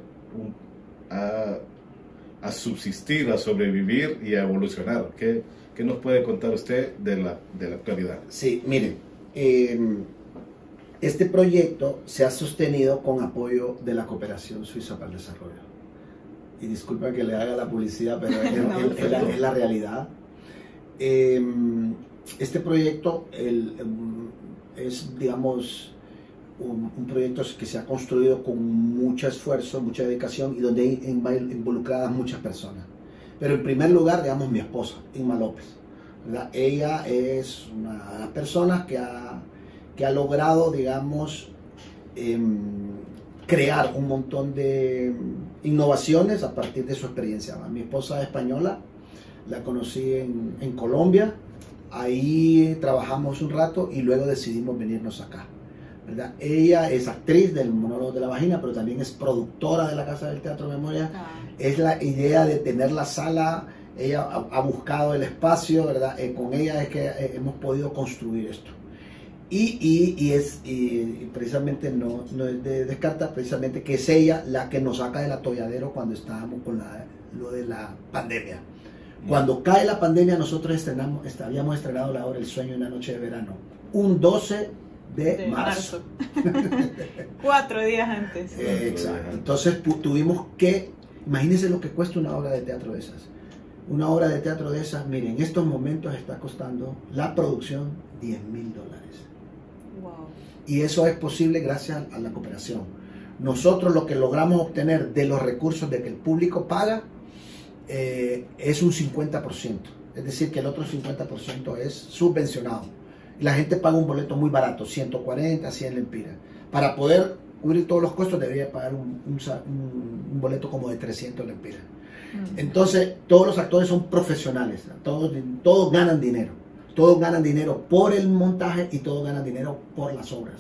a subsistir, a sobrevivir y a evolucionar. ¿Qué nos puede contar usted de la actualidad? Sí, miren, este proyecto se ha sostenido con apoyo de la Cooperación Suiza para el Desarrollo. Y disculpa que le haga la publicidad, pero es la realidad. Este proyecto es, digamos, un proyecto que se ha construido con mucho esfuerzo, mucha dedicación y donde hay involucradas muchas personas. Pero en primer lugar, digamos, mi esposa, Inma López, ¿verdad? Ella es una de las personas que ha logrado, digamos, crear un montón de innovaciones a partir de su experiencia. Mi esposa es española, la conocí en Colombia, ahí trabajamos un rato y luego decidimos venirnos acá, ¿verdad? Ella es actriz del Monólogo de la Vagina, pero también es productora de la Casa del Teatro Memoria. Es la idea de tener la sala, ella ha buscado el espacio, ¿verdad? Con ella es que hemos podido construir esto. Y precisamente no es de descartar, precisamente que es ella la que nos saca del atolladero cuando estábamos con lo de la pandemia. Cuando cae la pandemia, nosotros habíamos estrenado la obra El Sueño en una noche de verano, un 12 de marzo. 4 días antes. Exacto. Entonces tuvimos que, imagínense lo que cuesta una obra de teatro de esas. Una obra de teatro de esas, miren, en estos momentos está costando la producción $10,000. Wow. Y eso es posible gracias a la cooperación. Nosotros lo que logramos obtener de los recursos de que el público paga es un 50%. Es decir, que el otro 50% es subvencionado. Y la gente paga un boleto muy barato, 140, 100 lempiras. Para poder cubrir todos los costos debería pagar un boleto como de 300 lempiras. Entonces, todos los actores son profesionales, todos ganan dinero. Todos ganan dinero por el montaje y todos ganan dinero por las obras.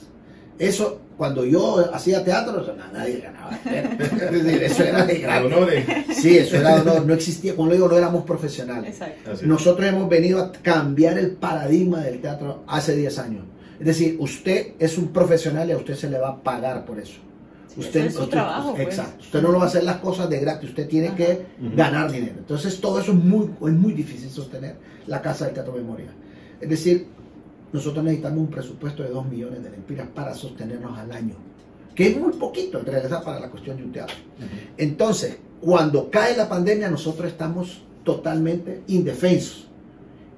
Eso, cuando yo hacía teatro, nadie ganaba. Es decir, eso era de gratis. Sí, eso era honor. No existía, como lo digo, no éramos profesionales. Exacto. Nosotros hemos venido a cambiar el paradigma del teatro hace 10 años. Es decir, usted es un profesional y a usted se le va a pagar por eso. Sí, usted es su trabajo. Exacto. Pues. Usted no lo va a hacer las cosas de gratis, usted tiene que ganar dinero. Entonces, todo eso es muy difícil sostener la Casa del Teatro Memoria. Es decir, nosotros necesitamos un presupuesto de 2 millones de lempiras para sostenernos al año, que es muy poquito en realidad para la cuestión de un teatro. Entonces, cuando cae la pandemia, nosotros estamos totalmente indefensos.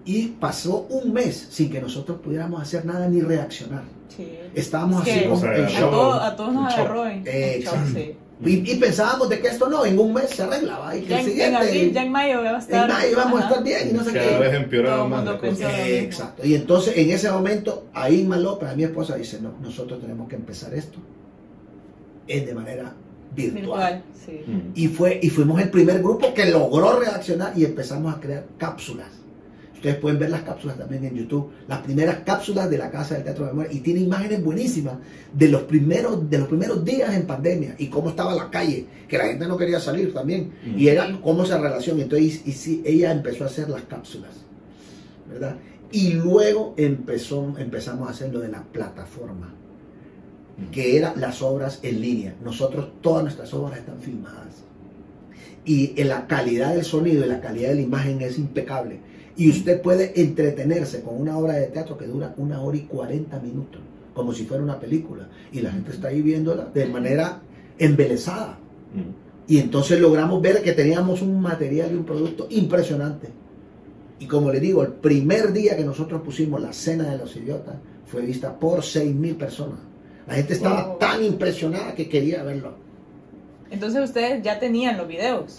Y pasó un mes sin que nosotros pudiéramos hacer nada ni reaccionar. Sí. Estábamos es así como en shock. A todos nos agarró en shock, sí. Y pensábamos de que esto no, en un mes se arreglaba. Y que ya, el siguiente, en abril, ya en mayo va a estar. En mayo vamos a estar bien y no sé qué. Cada vez empeoraba Todo el más mundo la pensó cosa. lo mismo. Exacto. Y entonces en ese momento, a Irma López, a mi esposa, dice, no, nosotros tenemos que empezar esto de manera virtual. Sí. Y fuimos el primer grupo que logró reaccionar y empezamos a crear cápsulas. Ustedes pueden ver las cápsulas también en YouTube, las primeras cápsulas de la Casa del Teatro de Memoria, y tiene imágenes buenísimas de los primeros días en pandemia y cómo estaba la calle, que la gente no quería salir también, y era cómo se relaciona. Entonces, sí, ella empezó a hacer las cápsulas, ¿verdad? Y luego empezamos a hacer lo de la plataforma, que eran las obras en línea. Nosotros, todas nuestras obras están filmadas, y la calidad del sonido y la calidad de la imagen es impecable. Y usted puede entretenerse con una obra de teatro que dura 1 hora y 40 minutos, como si fuera una película. Y la gente está ahí viéndola de manera embelesada. Y entonces logramos ver que teníamos un material y un producto impresionante. Y como le digo, el primer día que nosotros pusimos La Cena de los Idiotas fue vista por 6,000 personas. La gente estaba tan impresionada que quería verlo. Entonces ustedes ya tenían los videos.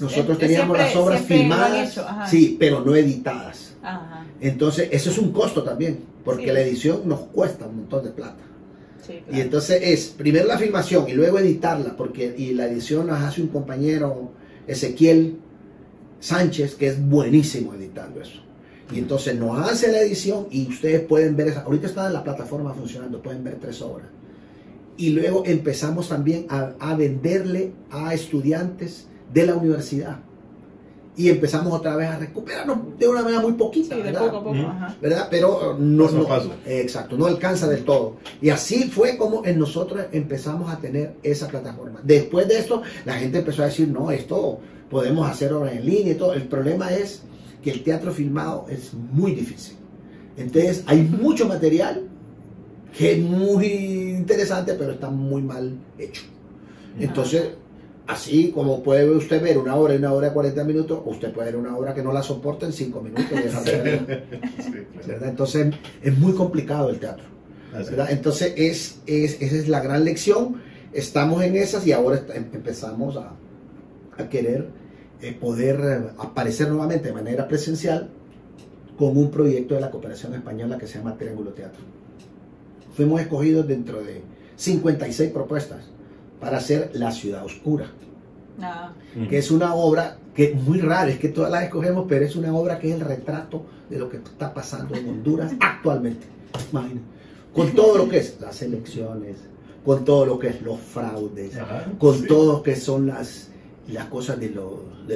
Nosotros teníamos las obras filmadas, sí, pero no editadas. Ajá. Entonces, eso es un costo también, porque la edición nos cuesta un montón de plata. Sí, claro. Y entonces es primero la filmación y luego editarla, y la edición nos hace un compañero, Ezequiel Sánchez, que es buenísimo editando eso. Y entonces nos hace la edición y ustedes pueden ver, ahorita está en la plataforma funcionando, pueden ver 3 obras. Y luego empezamos también a venderle a estudiantes de la universidad y empezamos otra vez a recuperarnos de una manera muy poquita, sí, de ¿verdad? poco a poco, ¿verdad? Pero exacto, no alcanza del todo. Y así fue como nosotros empezamos a tener esa plataforma. Después de esto, la gente empezó a decir, no, esto podemos hacer obras en línea y todo. El problema es que el teatro filmado es muy difícil. Entonces, hay mucho material que es muy interesante, pero está muy mal hecho. Entonces, así como puede usted ver una hora y 1 hora y 40 minutos, usted puede ver una obra que no la soporta en 5 minutos y dejar de verla. ¿Verdad? Entonces es muy complicado el teatro, ¿verdad? Entonces esa es la gran lección. Estamos en esas y ahora empezamos a querer poder aparecer nuevamente de manera presencial con un proyecto de la cooperación española que se llama Triángulo Teatro. Fuimos escogidos dentro de 56 propuestas para hacer La Ciudad Oscura, que es una obra que es muy rara, es que todas las escogemos, pero es una obra que es el retrato de lo que está pasando en Honduras actualmente. Imagínense, con todo lo que es las elecciones, con todo lo que es los fraudes, con todo lo que son las cosas de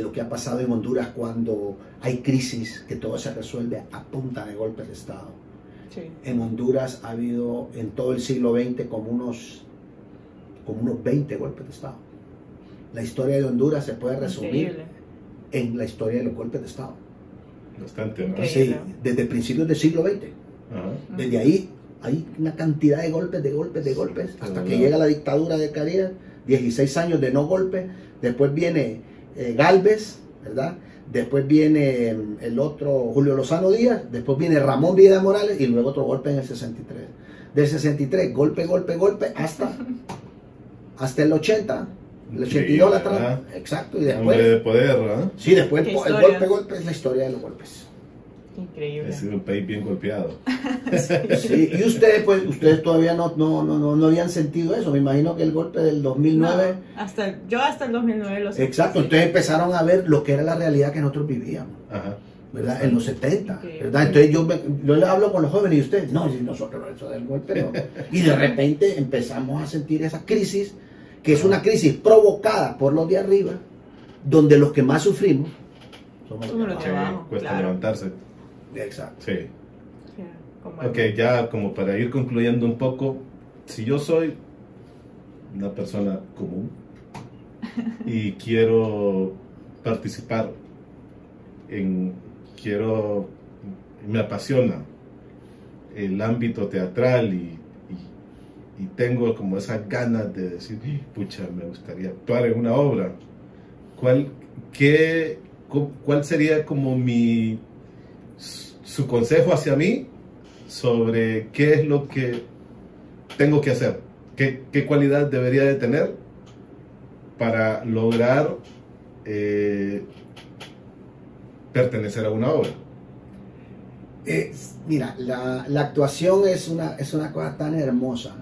lo que ha pasado en Honduras cuando hay crisis, que todo se resuelve a punta de golpes de Estado. Sí. En Honduras ha habido en todo el siglo XX como unos 20 golpes de Estado. La historia de Honduras se puede resumir en la historia de los golpes de Estado. Bastante, ¿no? Sí, desde principios del siglo XX. Desde ahí hay una cantidad de golpes, hasta que llega la dictadura de Caridad, 16 años de no golpe. Después viene Gálvez, ¿verdad? después viene el otro Julio Lozano Díaz, después viene Ramón Villa Morales y luego otro golpe en el 63. Del 63, golpe hasta el 80, el 82 la trama. Exacto, y después... Hombre de poder, ¿verdad? Sí, después el golpe es la historia de los golpes. Increíble. Ha sido un país bien golpeado. Sí, y ustedes, pues, ustedes todavía no habían sentido eso. Me imagino que el golpe del 2009... No, yo hasta el 2009 lo sé. Exacto, entonces empezaron a ver lo que era la realidad que nosotros vivíamos. Ajá. ¿Verdad? En los 70, Okay. ¿verdad? Entonces yo le hablo con los jóvenes y ustedes, no, si nosotros eso del golpe no. Y de repente empezamos a sentir esa crisis, que es una crisis provocada por los de arriba, donde los que más sufrimos somos los de Somos los abajo. de abajo. Sí, cuesta claro. levantarse. Exacto. Sí. Como Ok, ya como para ir concluyendo un poco, si yo soy una persona común y quiero participar me apasiona el ámbito teatral y tengo como esas ganas de decir, pucha, me gustaría actuar en una obra, ¿cuál sería como su consejo hacia mí sobre qué es lo que tengo que hacer? ¿Qué cualidad debería de tener para lograr pertenecer a una obra? Mira, la actuación es una cosa tan hermosa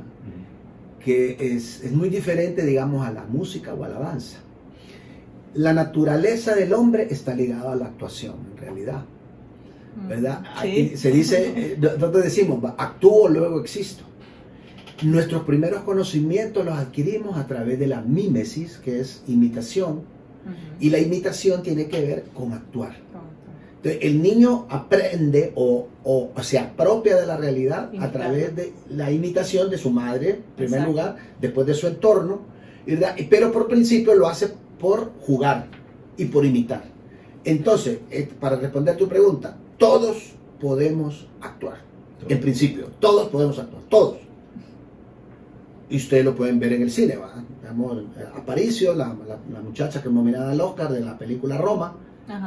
que es muy diferente, digamos, a la música o a la danza. La naturaleza del hombre está ligada a la actuación, en realidad. ¿Verdad? Sí. Aquí se dice, nosotros decimos, actúo, luego existo. Nuestros primeros conocimientos los adquirimos a través de la mímesis, que es imitación, y la imitación tiene que ver con actuar. Entonces, el niño aprende o se apropia de la realidad a través de la imitación de su madre, en primer lugar, después de su entorno, ¿verdad? Pero por principio lo hace por jugar y por imitar. Entonces, para responder tu pregunta, todos podemos actuar. En principio, todos podemos actuar, todos. Y ustedes lo pueden ver en el cine, ¿va? Aparicio, la muchacha que es nominada al Oscar de la película Roma,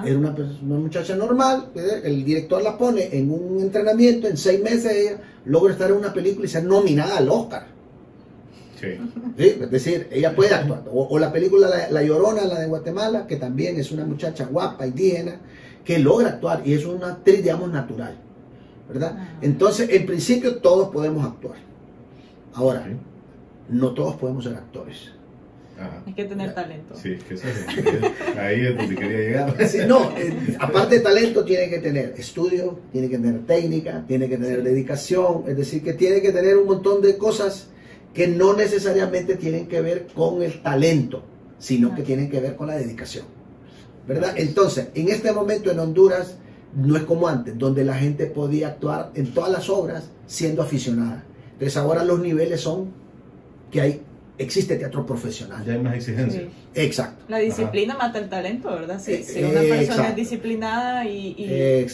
era una muchacha normal, el director la pone en un entrenamiento, en 6 meses ella logra estar en una película y ser nominada al Oscar. Sí. ¿Sí? Es decir, ella puede actuar. O la película La Llorona, la de Guatemala, que también es una muchacha guapa, indígena, que logra actuar y es una actriz, digamos, natural, ¿verdad? Entonces, en principio, todos podemos actuar. Ahora, no todos podemos ser actores. Ajá. Hay que tener talento. Sí, que eso ahí es donde quería llegar. Sí, no, aparte de talento, tiene que tener estudio, tiene que tener técnica, tiene que tener dedicación, es decir, que tiene que tener un montón de cosas que no necesariamente tienen que ver con el talento, sino que tienen que ver con la dedicación, ¿verdad? Entonces, en este momento en Honduras no es como antes, donde la gente podía actuar en todas las obras siendo aficionada. Entonces ahora los niveles son que existe teatro profesional. Ya hay más exigencia. Sí. Exacto. La disciplina mata el talento, ¿verdad? Si una persona es disciplinada y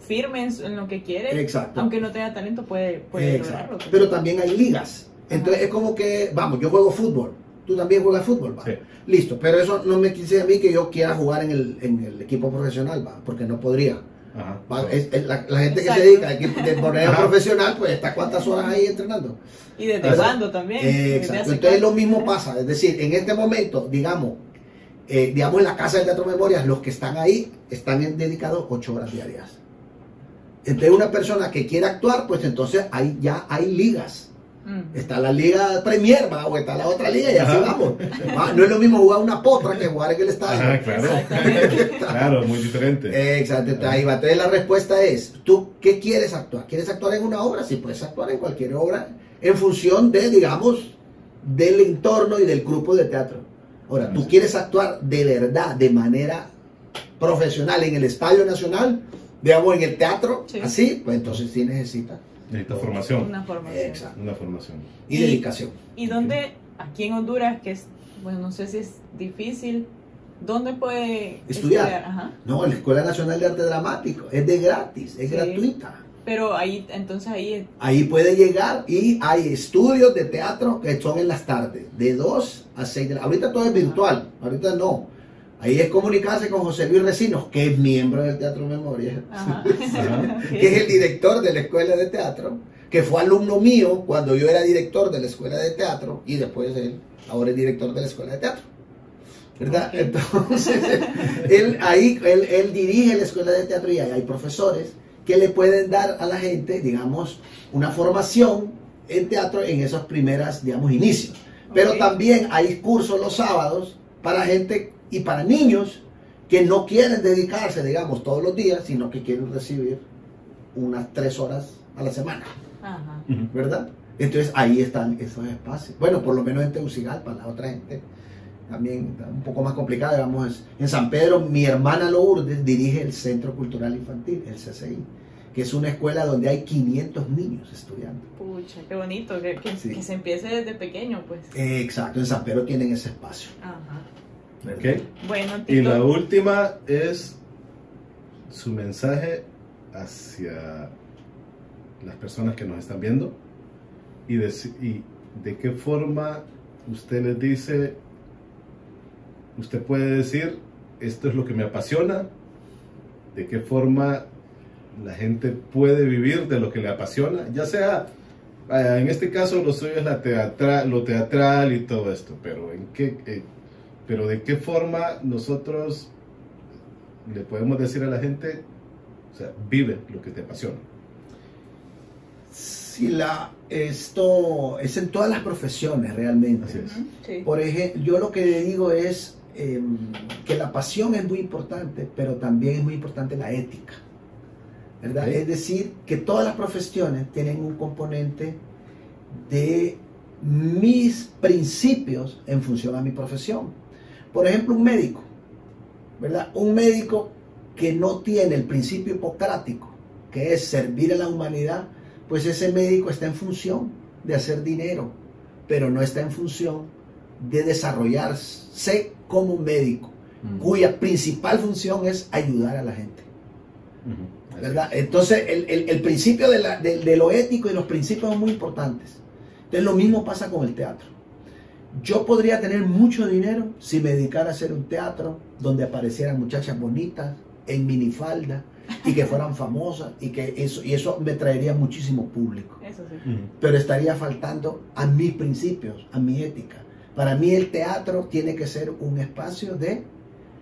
firme en lo que quiere, aunque no tenga talento, puede lograrlo. Pero también hay ligas. Entonces es como que, vamos, yo juego fútbol, tú también juegas fútbol, ¿va? Sí. Listo, pero eso no me dice a mí que yo quiera jugar en el equipo profesional, ¿va? Porque no podría. Ajá. La gente que se dedica de manera profesional, pues está cuántas horas ahí entrenando. Y desde cuándo también. Exacto. Entonces lo mismo pasa, es decir, en este momento, digamos en la Casa del Teatro Memorias, los que están ahí están dedicados 8 horas diarias. Entonces una persona que quiere actuar, pues entonces ya hay ligas. Está la Liga Premier, ¿va? O está la otra liga y así vamos. No es lo mismo jugar una potra que jugar en el estadio. Ajá, claro. Claro, muy diferente. Exacto. Ahí va. Entonces la respuesta es, ¿tú qué quieres actuar? ¿Quieres actuar en una obra? Sí, puedes actuar en cualquier obra en función de, digamos, del entorno y del grupo de teatro. Ahora, ¿tú quieres actuar de verdad, de manera profesional en el Estadio Nacional, digamos, en el teatro? Sí. Así, pues entonces sí necesitas. Necesita formación. Una formación. Exacto. Una formación. Y dedicación. ¿Y dónde, aquí en Honduras, que es, bueno, no sé si es difícil, dónde puede estudiar? Ajá. No, en la Escuela Nacional de Arte Dramático. Es de gratis, es gratuita. Pero ahí, entonces ahí puede llegar y hay estudios de teatro que son en las tardes, de 2 a 6 de la... Ahorita todo es virtual, ahorita no. Ahí es comunicarse con José Luis Recinos, que es miembro del Teatro Memoria, que es el director de la Escuela de Teatro, que fue alumno mío cuando yo era director de la Escuela de Teatro y después él ahora es director de la Escuela de Teatro, ¿verdad? Okay. Entonces, él dirige la Escuela de Teatro y ahí hay profesores que le pueden dar a la gente, digamos, una formación en teatro en esos primeros, digamos, inicios. Pero también hay cursos los sábados para gente y para niños que no quieren dedicarse, digamos, todos los días, sino que quieren recibir unas 3 horas a la semana. Ajá. ¿Verdad? Entonces ahí están esos espacios. Bueno, por lo menos en Tegucigalpa, la otra gente también está un poco más complicada, digamos, en San Pedro, mi hermana Lourdes dirige el Centro Cultural Infantil, el CCI, que es una escuela donde hay 500 niños estudiando. Pucha, qué bonito, que se empiece desde pequeño, pues. Exacto, en San Pedro tienen ese espacio. Ajá. Okay. Bueno, Tito. Y la última es su mensaje hacia las personas que nos están viendo y de qué forma usted les dice, usted puede decir, esto es lo que me apasiona, de qué forma la gente puede vivir de lo que le apasiona, ya sea, en este caso lo suyo es lo teatral y todo esto, pero pero de qué forma nosotros le podemos decir a la gente, o sea, vive lo que te apasiona. Sí, esto es en todas las profesiones realmente. Así es. Sí. Por ejemplo, yo lo que le digo es que la pasión es muy importante, pero también es muy importante la ética, ¿verdad? Okay. Es decir, que todas las profesiones tienen un componente de mis principios en función a mi profesión. Por ejemplo, un médico, ¿verdad? Un médico que no tiene el principio hipocrático, que es servir a la humanidad, pues ese médico está en función de hacer dinero, pero no está en función de desarrollarse como médico, cuya principal función es ayudar a la gente, ¿verdad? Entonces, el principio de lo ético y los principios son muy importantes. Entonces, lo mismo pasa con el teatro. Yo podría tener mucho dinero si me dedicara a hacer un teatro donde aparecieran muchachas bonitas, en minifalda, y que fueran famosas, y eso me traería muchísimo público. Eso sí. Pero estaría faltando a mis principios, a mi ética. Para mí el teatro tiene que ser un espacio de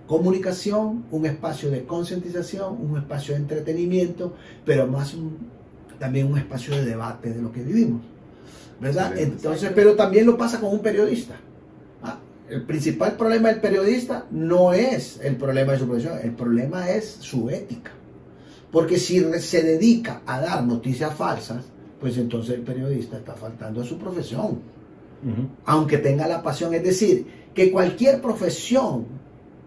comunicación, un espacio de concientización, un espacio de entretenimiento, pero más también un espacio de debate de lo que vivimos, ¿verdad? Entonces, pero también lo pasa con un periodista. El principal problema del periodista no es el problema de su profesión, el problema es su ética. Porque si se dedica a dar noticias falsas, pues entonces el periodista está faltando a su profesión. Aunque tenga la pasión, es decir, que cualquier profesión,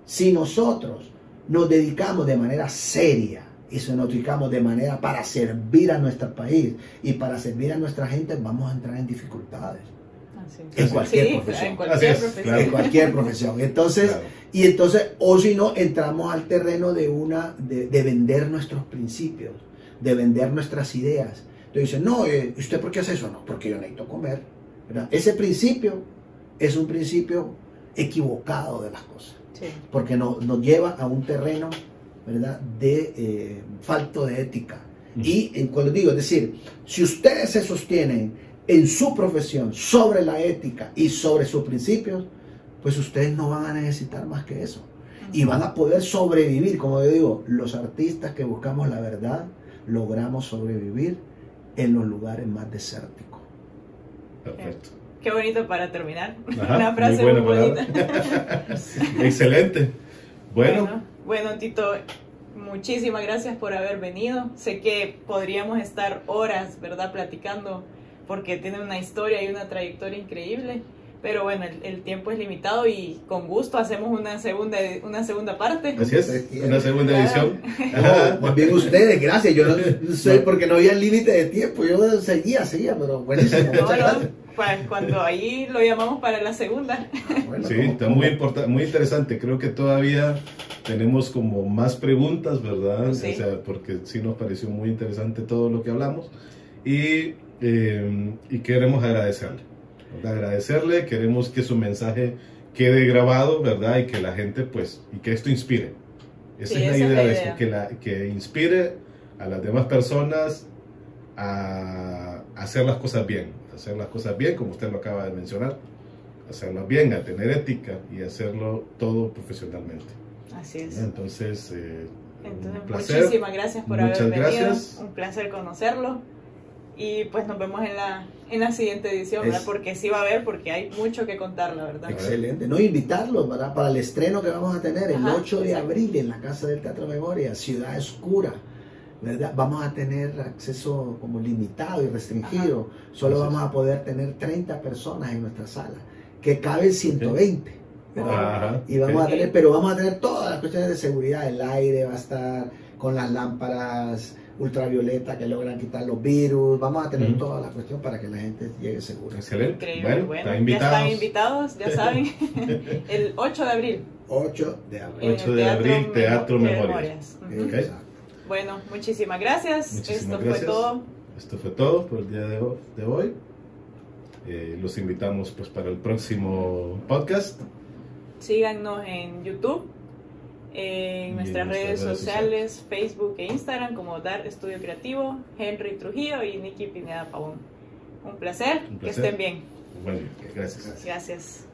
si nosotros nos dedicamos de manera seria y se nos dedicamos de manera para servir a nuestro país y para servir a nuestra gente, vamos a entrar en dificultades. En cualquier profesión. En cualquier profesión. Claro. En cualquier profesión. Entonces, claro. O si no, entramos al terreno de vender nuestros principios, de vender nuestras ideas. Entonces dicen, no, ¿usted por qué hace eso? No, porque yo necesito comer, ¿verdad? Ese principio es un principio equivocado de las cosas. Sí. Porque nos lleva a un terreno, ¿verdad?, de falto de ética. Y cuando digo, es decir, si ustedes se sostienen en su profesión sobre la ética y sobre sus principios, pues ustedes no van a necesitar más que eso. Y van a poder sobrevivir. Como yo digo, los artistas que buscamos la verdad, logramos sobrevivir en los lugares más desérticos. Perfecto. Qué bonito para terminar. Ajá, una frase muy bonita. Excelente. Bueno, Tito, muchísimas gracias por haber venido. Sé que podríamos estar horas, ¿verdad?, platicando, porque tiene una historia y una trayectoria increíble. Pero bueno, el tiempo es limitado y con gusto hacemos una segunda parte. Así es, una segunda edición. No, más bien ustedes, gracias. Yo no sé, porque no había límite de tiempo. Yo seguía, pero buenísimo. Pues cuando ahí lo llamamos para la segunda. Bueno, sí, está muy interesante. Creo que todavía tenemos como más preguntas, ¿verdad? Sí. O sea, porque sí nos pareció muy interesante todo lo que hablamos. Y queremos agradecerle. Queremos que su mensaje quede grabado, ¿verdad? Y que la gente, pues, y que esto inspire. Esa Sí, es la esa idea es de la esto, que inspire a las demás personas a hacer las cosas bien, como usted lo acaba de mencionar, hacerlas bien, a tener ética y hacerlo todo profesionalmente. Así es. Entonces, Entonces, un placer. muchísimas gracias por Muchas haber venido. gracias. Un placer conocerlo. Y pues nos vemos en la siguiente edición, ¿verdad? Porque sí va a haber, porque hay mucho que contar, la verdad. Excelente. No, invitarlos, ¿verdad? Para el estreno que vamos a tener el 8 de exacto. abril en la Casa del Teatro Memoria, Ciudad Oscura, ¿verdad? Vamos a tener acceso como limitado y restringido. Solo Entonces, vamos a poder tener 30 personas en nuestra sala, que caben 120. ¿verdad? Ajá, Y vamos ok. a tener, pero vamos a tener todas las cuestiones de seguridad. El aire va a estar con las lámparas ultravioleta que logran quitar los virus. Vamos a tener toda la cuestión para que la gente llegue segura. Excelente. Increíble. Bueno, Ya están invitados, ya saben. El 8 de abril. 8 de abril. 8 de abril, Teatro Memorias. Ujú. Ok. Exacto. Bueno, muchísimas gracias. Muchísimas Esto gracias. fue todo. Esto fue todo por el día de hoy. Los invitamos pues para el próximo podcast. Síganos en YouTube, en nuestras redes sociales, Facebook e Instagram como Dar Estudio Creativo, Henry Trujillo y Nikki Pineda Pavón. Un placer, Un que placer. estén bien. Bueno, gracias. Gracias.